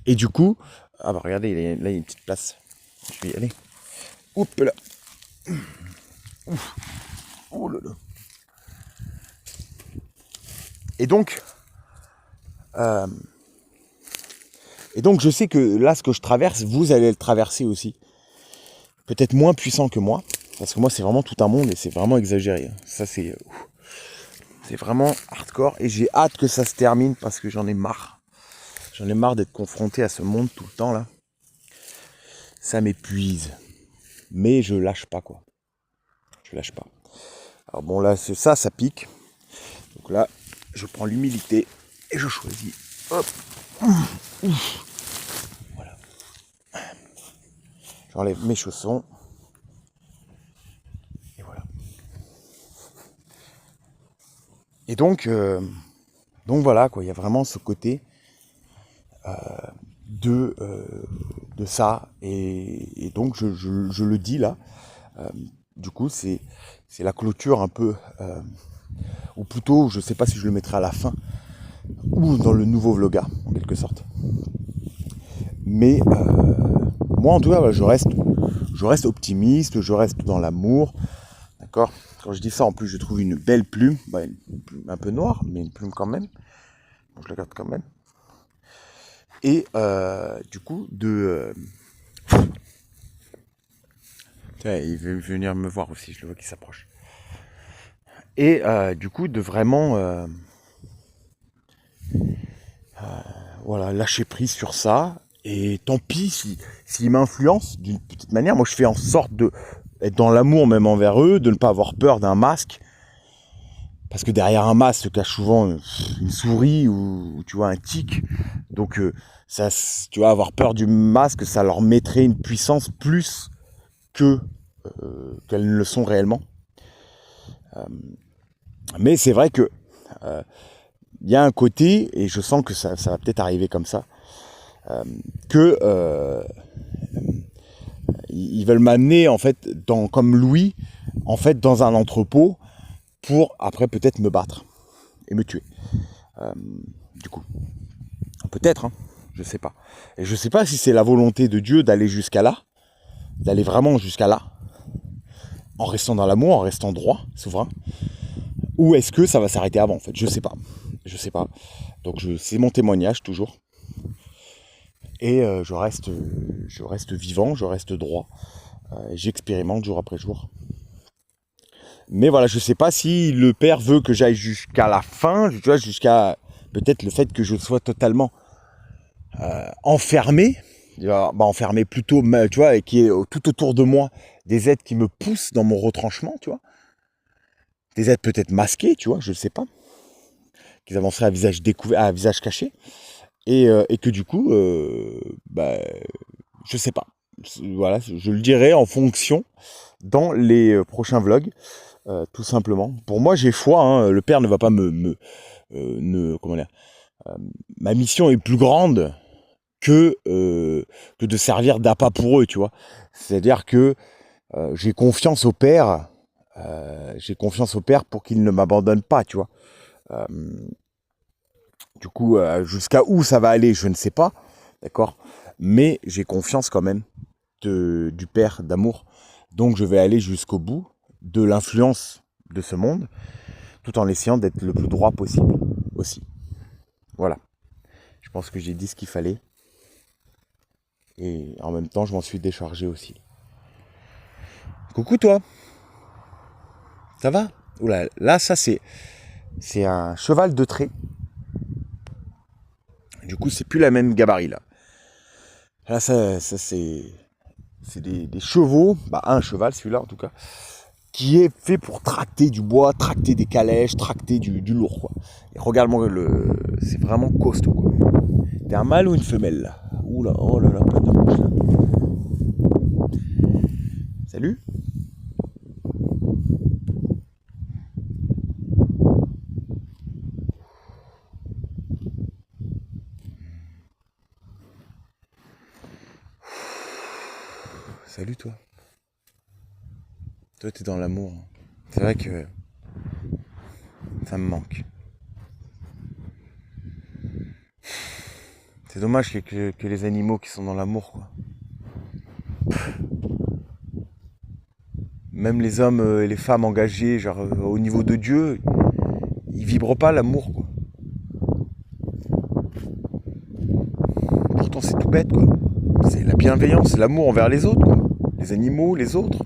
Et du coup, regardez, là il y a une petite place. Je vais y aller. Oups là. Ouf. Oh là là. Et donc, je sais que là, ce que je traverse, vous allez le traverser aussi. Peut-être moins puissant que moi, parce que moi, c'est vraiment tout un monde et c'est vraiment exagéré. Ça, c'est vraiment hardcore et j'ai hâte que ça se termine parce que j'en ai marre. J'en ai marre d'être confronté à ce monde tout le temps là. Ça m'épuise. Mais je lâche pas, quoi. Je lâche pas. Alors bon, là, c'est ça pique. Donc là, je prends l'humilité et je choisis. Hop. Voilà. J'enlève mes chaussons. Et voilà. Et donc voilà, quoi. Il y a vraiment ce côté de ça. Et donc, je le dis là. Du coup, c'est la clôture un peu... ou plutôt, je ne sais pas si je le mettrai à la fin, ou dans le nouveau vloga, en quelque sorte. Mais moi, en tout cas, je reste optimiste, je reste dans l'amour, d'accord. Quand je dis ça, en plus, je trouve une belle plume, une plume un peu noire, mais une plume quand même. Donc, je la garde quand même. Et du coup, tiens, il veut venir me voir aussi, je le vois qui s'approche. Et du coup, de vraiment voilà, lâcher prise sur ça. Et tant pis s'ils m'influencent d'une petite manière. Moi, je fais en sorte d'être dans l'amour même envers eux, de ne pas avoir peur d'un masque. Parce que derrière un masque se cache souvent une souris ou tu vois, un tic. Donc, ça, tu vas avoir peur du masque, ça leur mettrait une puissance plus qu'elles ne le sont réellement. Mais c'est vrai que y a un côté, et je sens que ça va peut-être arriver comme ça, ils veulent m'amener en fait comme Louis, en fait dans un entrepôt pour après peut-être me battre et me tuer. Du coup, peut-être, hein, je sais pas. Et je sais pas si c'est la volonté de Dieu d'aller jusqu'à là, d'aller vraiment jusqu'à là, en restant dans l'amour, en restant droit, souverain. Ou est-ce que ça va s'arrêter avant, en fait? Je sais pas. je sais pas. Donc c'est mon témoignage toujours. Et je reste vivant, je reste droit. J'expérimente jour après jour. Mais voilà, je sais pas si le père veut que j'aille jusqu'à la fin, tu vois, jusqu'à peut-être le fait que je sois totalement enfermé. Enfermé plutôt, tu vois, et qui est tout autour de moi des êtres qui me poussent dans mon retranchement, tu vois. Des êtres peut-être masqués, tu vois, je ne sais pas. Qu'ils avanceraient à visage découvert, à visage caché. Et que du coup, je sais pas. Voilà, je le dirai en fonction dans les prochains vlogs, tout simplement. Pour moi, j'ai foi, hein, le père ne va pas comment dire, ma mission est plus grande que de servir d'appât pour eux, tu vois. C'est-à-dire que j'ai confiance au père, pour qu'il ne m'abandonne pas, tu vois. Du coup, jusqu'à où ça va aller, je ne sais pas, d'accord. Mais j'ai confiance quand même du père d'amour. Donc je vais aller jusqu'au bout de l'influence de ce monde, tout en essayant d'être le plus droit possible aussi. Voilà. Je pense que j'ai dit ce qu'il fallait. Et en même temps, je m'en suis déchargé aussi. Coucou toi. Ça va? Oula, là, ça c'est un cheval de trait. Du coup, c'est plus la même gabarit là. Là, ça c'est des chevaux, un cheval celui-là en tout cas, qui est fait pour tracter du bois, tracter des calèches, tracter du lourd quoi. Et regarde-moi, c'est vraiment costaud quoi. T'es un mâle ou une femelle là? Oula, oh là là, pas de bouche là. Salut. Salut toi. Toi t'es dans l'amour. C'est vrai que ça me manque. C'est dommage que les animaux qui sont dans l'amour quoi. Même les hommes et les femmes engagés, genre au niveau de Dieu, ils vibrent pas l'amour quoi. Pourtant c'est tout bête quoi. C'est la bienveillance, l'amour envers les autres quoi. Les animaux, les autres.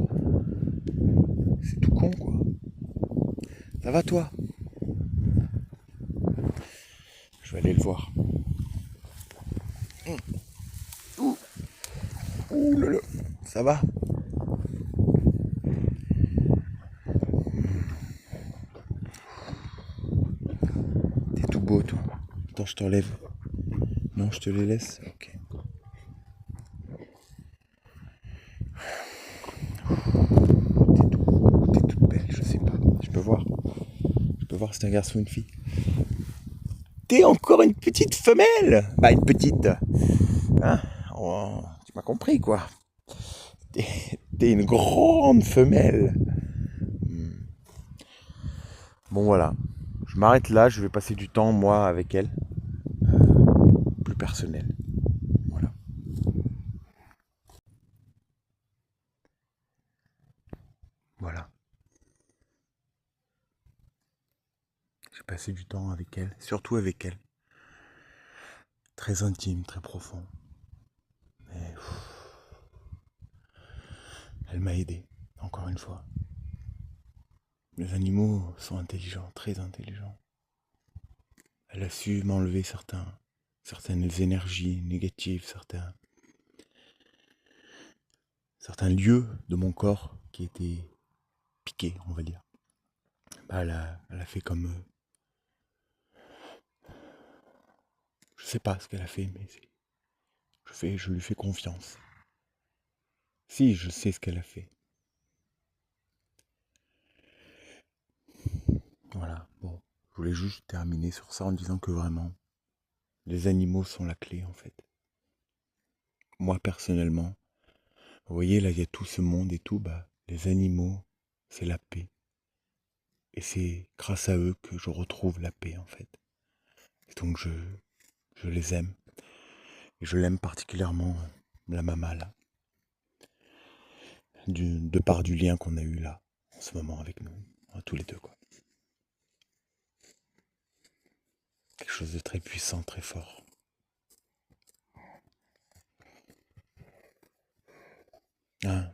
C'est tout con quoi. Ça va toi? Je vais aller le voir. Ouh là là. Ça va? T'es tout beau toi. Attends, je t'enlève. Non, je te les laisse. Ok. T'es toute belle, je sais pas. Je peux voir. Je peux voir si c'est un garçon ou une fille. T'es encore une petite femelle. Bah une petite. Hein? Oh, tu m'as compris quoi. T'es une grande femelle. Bon voilà. Je m'arrête là, je vais passer du temps moi avec elle. Plus personnel. Voilà. Voilà. J'ai passé du temps avec elle, surtout avec elle. Très intime, très profond. Mais elle m'a aidé, encore une fois. Les animaux sont intelligents, très intelligents. Elle a su m'enlever certaines énergies négatives, certains lieux de mon corps qui étaient piqués, on va dire. Elle a fait comme... je sais pas ce qu'elle a fait, mais je lui fais confiance. Si, je sais ce qu'elle a fait. Voilà, bon. Je voulais juste terminer sur ça en disant que vraiment, les animaux sont la clé en fait. Moi personnellement, vous voyez là il y a tout ce monde et tout, les animaux, c'est la paix. Et c'est grâce à eux que je retrouve la paix en fait. Et donc je les aime. Et je l'aime particulièrement la maman là. De par du lien qu'on a eu là, en ce moment avec nous, tous les deux quoi. chose de très puissant, très fort. Hein.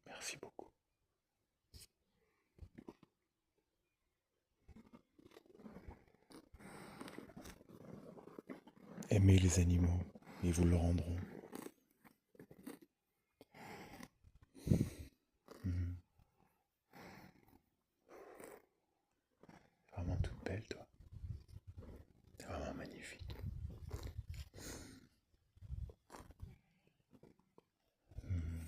Merci beaucoup. Aimez les animaux et vous le rendront. Mhm. Vraiment toute belle, toi. C'est vraiment magnifique. Mhm.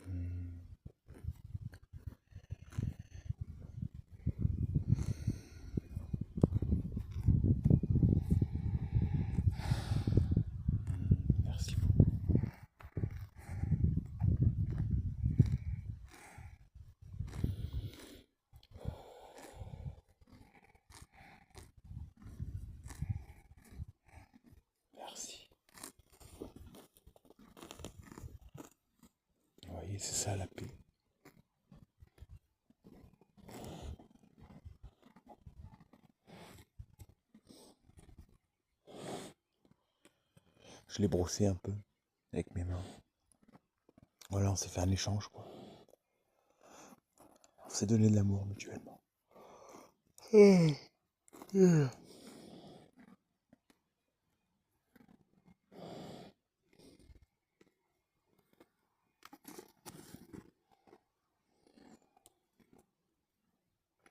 Mhm. Merci beaucoup. Merci. Vous voyez, c'est ça la paix. Je l'ai brossé un peu avec mes mains. Voilà, on s'est fait un échange, quoi. On s'est donné de l'amour mutuellement.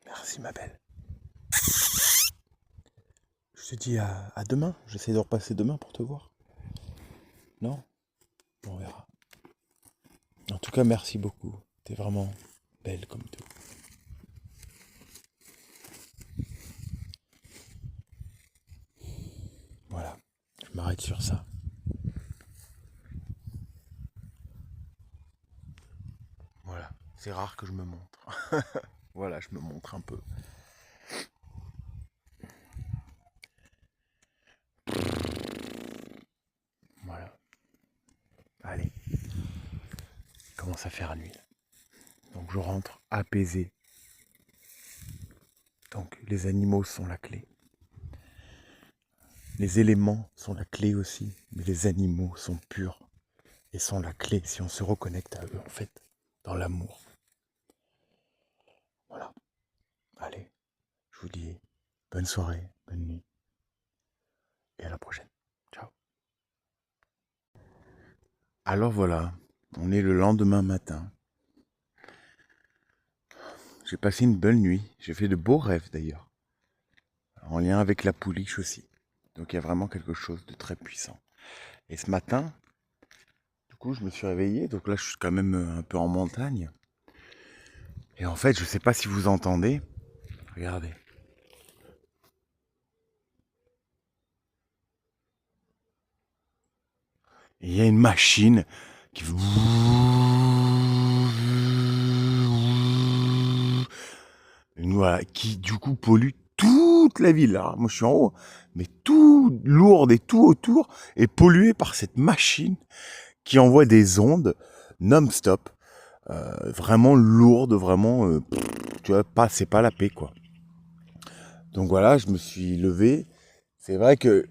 Merci, ma belle. Je te dis à demain. J'essaie de repasser demain pour te voir. Non? On verra. En tout cas, merci beaucoup. T'es vraiment belle comme tout. Voilà. Je m'arrête sur ça. Voilà. C'est rare que je me montre. Voilà, je me montre un peu. Voilà. Allez. Il commence à faire nuit. Donc je rentre apaisé. Donc les animaux sont la clé. Les éléments sont la clé aussi. Mais les animaux sont purs. Et sont la clé si on se reconnecte à eux en fait. Dans l'amour. Voilà. Allez. Je vous dis bonne soirée, bonne nuit. Et à la prochaine. Ciao. Alors voilà. On est le lendemain matin. J'ai passé une bonne nuit. J'ai fait de beaux rêves d'ailleurs. En lien avec la pouliche aussi. Donc il y a vraiment quelque chose de très puissant. Et ce matin, du coup, je me suis réveillé. Donc là, je suis quand même un peu en montagne. Et en fait, je sais pas si vous entendez. Regardez. Et il y a une machine qui... Voilà, qui du coup pollue toute la ville. Alors, moi je suis en haut, mais tout lourd et tout autour est pollué par cette machine qui envoie des ondes non-stop, vraiment lourdes, vraiment, tu vois, c'est pas la paix quoi. Donc voilà, je me suis levé. C'est vrai que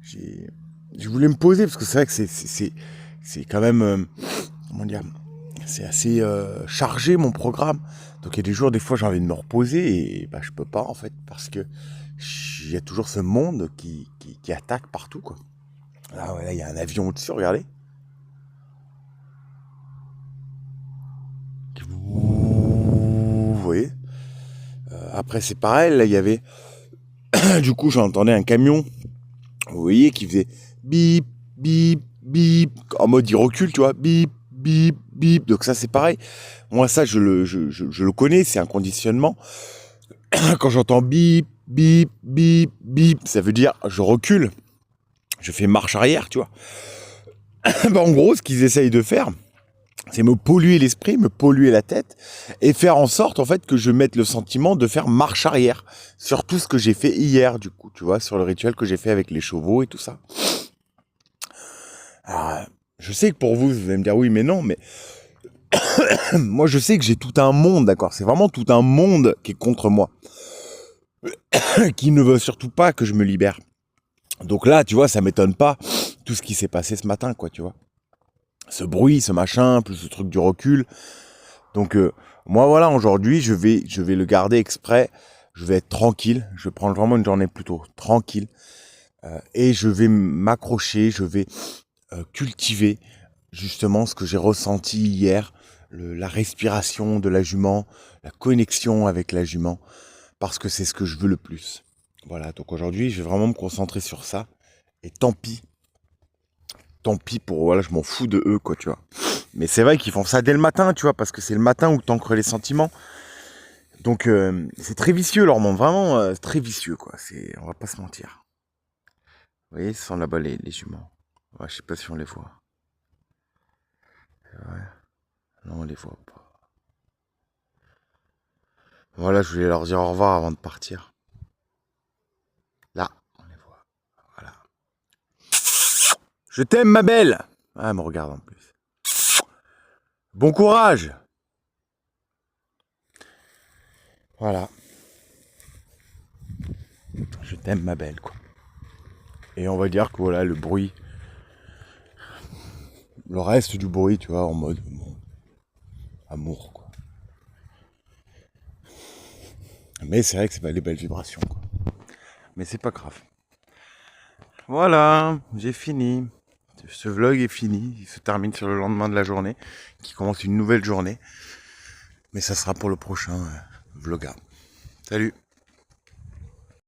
je voulais me poser parce que c'est vrai que c'est quand même, comment dire, c'est assez chargé mon programme. Donc il y a des jours, des fois j'ai envie de me reposer et bah, je peux pas en fait parce que il y a toujours ce monde qui attaque partout quoi. Là ouais, il y a un avion au-dessus, regardez. Vous voyez. Après c'est pareil, là il y avait du coup j'entendais un camion, vous voyez, qui faisait bip bip bip en mode il recule, tu vois, bip bip bip. Donc ça c'est pareil. Moi ça je le connais, c'est un conditionnement. Quand j'entends bip bip bip bip, ça veut dire je recule. Je fais marche arrière, tu vois. Bah, en gros, ce qu'ils essayent de faire, C'est me polluer l'esprit, me polluer la tête et faire en sorte en fait que je mette le sentiment de faire marche arrière sur tout ce que j'ai fait hier du coup, tu vois, sur le rituel que j'ai fait avec les chevaux et tout ça. Alors, je sais que pour vous, vous allez me dire oui mais non, mais moi je sais que j'ai tout un monde, d'accord, c'est vraiment tout un monde qui est contre moi, qui ne veut surtout pas que je me libère. Donc là, tu vois, ça m'étonne pas tout ce qui s'est passé ce matin, quoi, tu vois. Ce bruit, ce machin, plus ce truc du recul. Donc moi voilà, aujourd'hui, je vais le garder exprès. Je vais être tranquille. Je vais prendre vraiment une journée plutôt tranquille. Et je vais m'accrocher, je vais cultiver justement ce que j'ai ressenti hier, la respiration de la jument, la connexion avec la jument, parce que c'est ce que je veux le plus. Voilà, donc aujourd'hui, je vais vraiment me concentrer sur ça. Et tant pis pour, voilà, je m'en fous de eux, quoi, tu vois. Mais c'est vrai qu'ils font ça dès le matin, tu vois, parce que c'est le matin où t'ancres les sentiments. Donc, c'est très vicieux, leur monde, vraiment très vicieux, quoi. On va pas se mentir. Vous voyez, ce sont là-bas les juments. Ouais, je sais pas si on les voit. Ouais. Non, on les voit pas. Voilà, je voulais leur dire au revoir avant de partir. Là, on les voit. Voilà. Je t'aime, ma belle. Ah, elle me regarde en plus. Bon courage. Voilà. Je t'aime, ma belle, quoi. Et on va dire que voilà, le bruit, le reste du bruit, tu vois, en mode bon, amour, quoi. Mais c'est vrai que c'est pas les belles vibrations, quoi. Mais c'est pas grave. Voilà, j'ai fini. Ce vlog est fini. Il se termine sur le lendemain de la journée, qui commence une nouvelle journée. Mais ça sera pour le prochain vlog. Salut.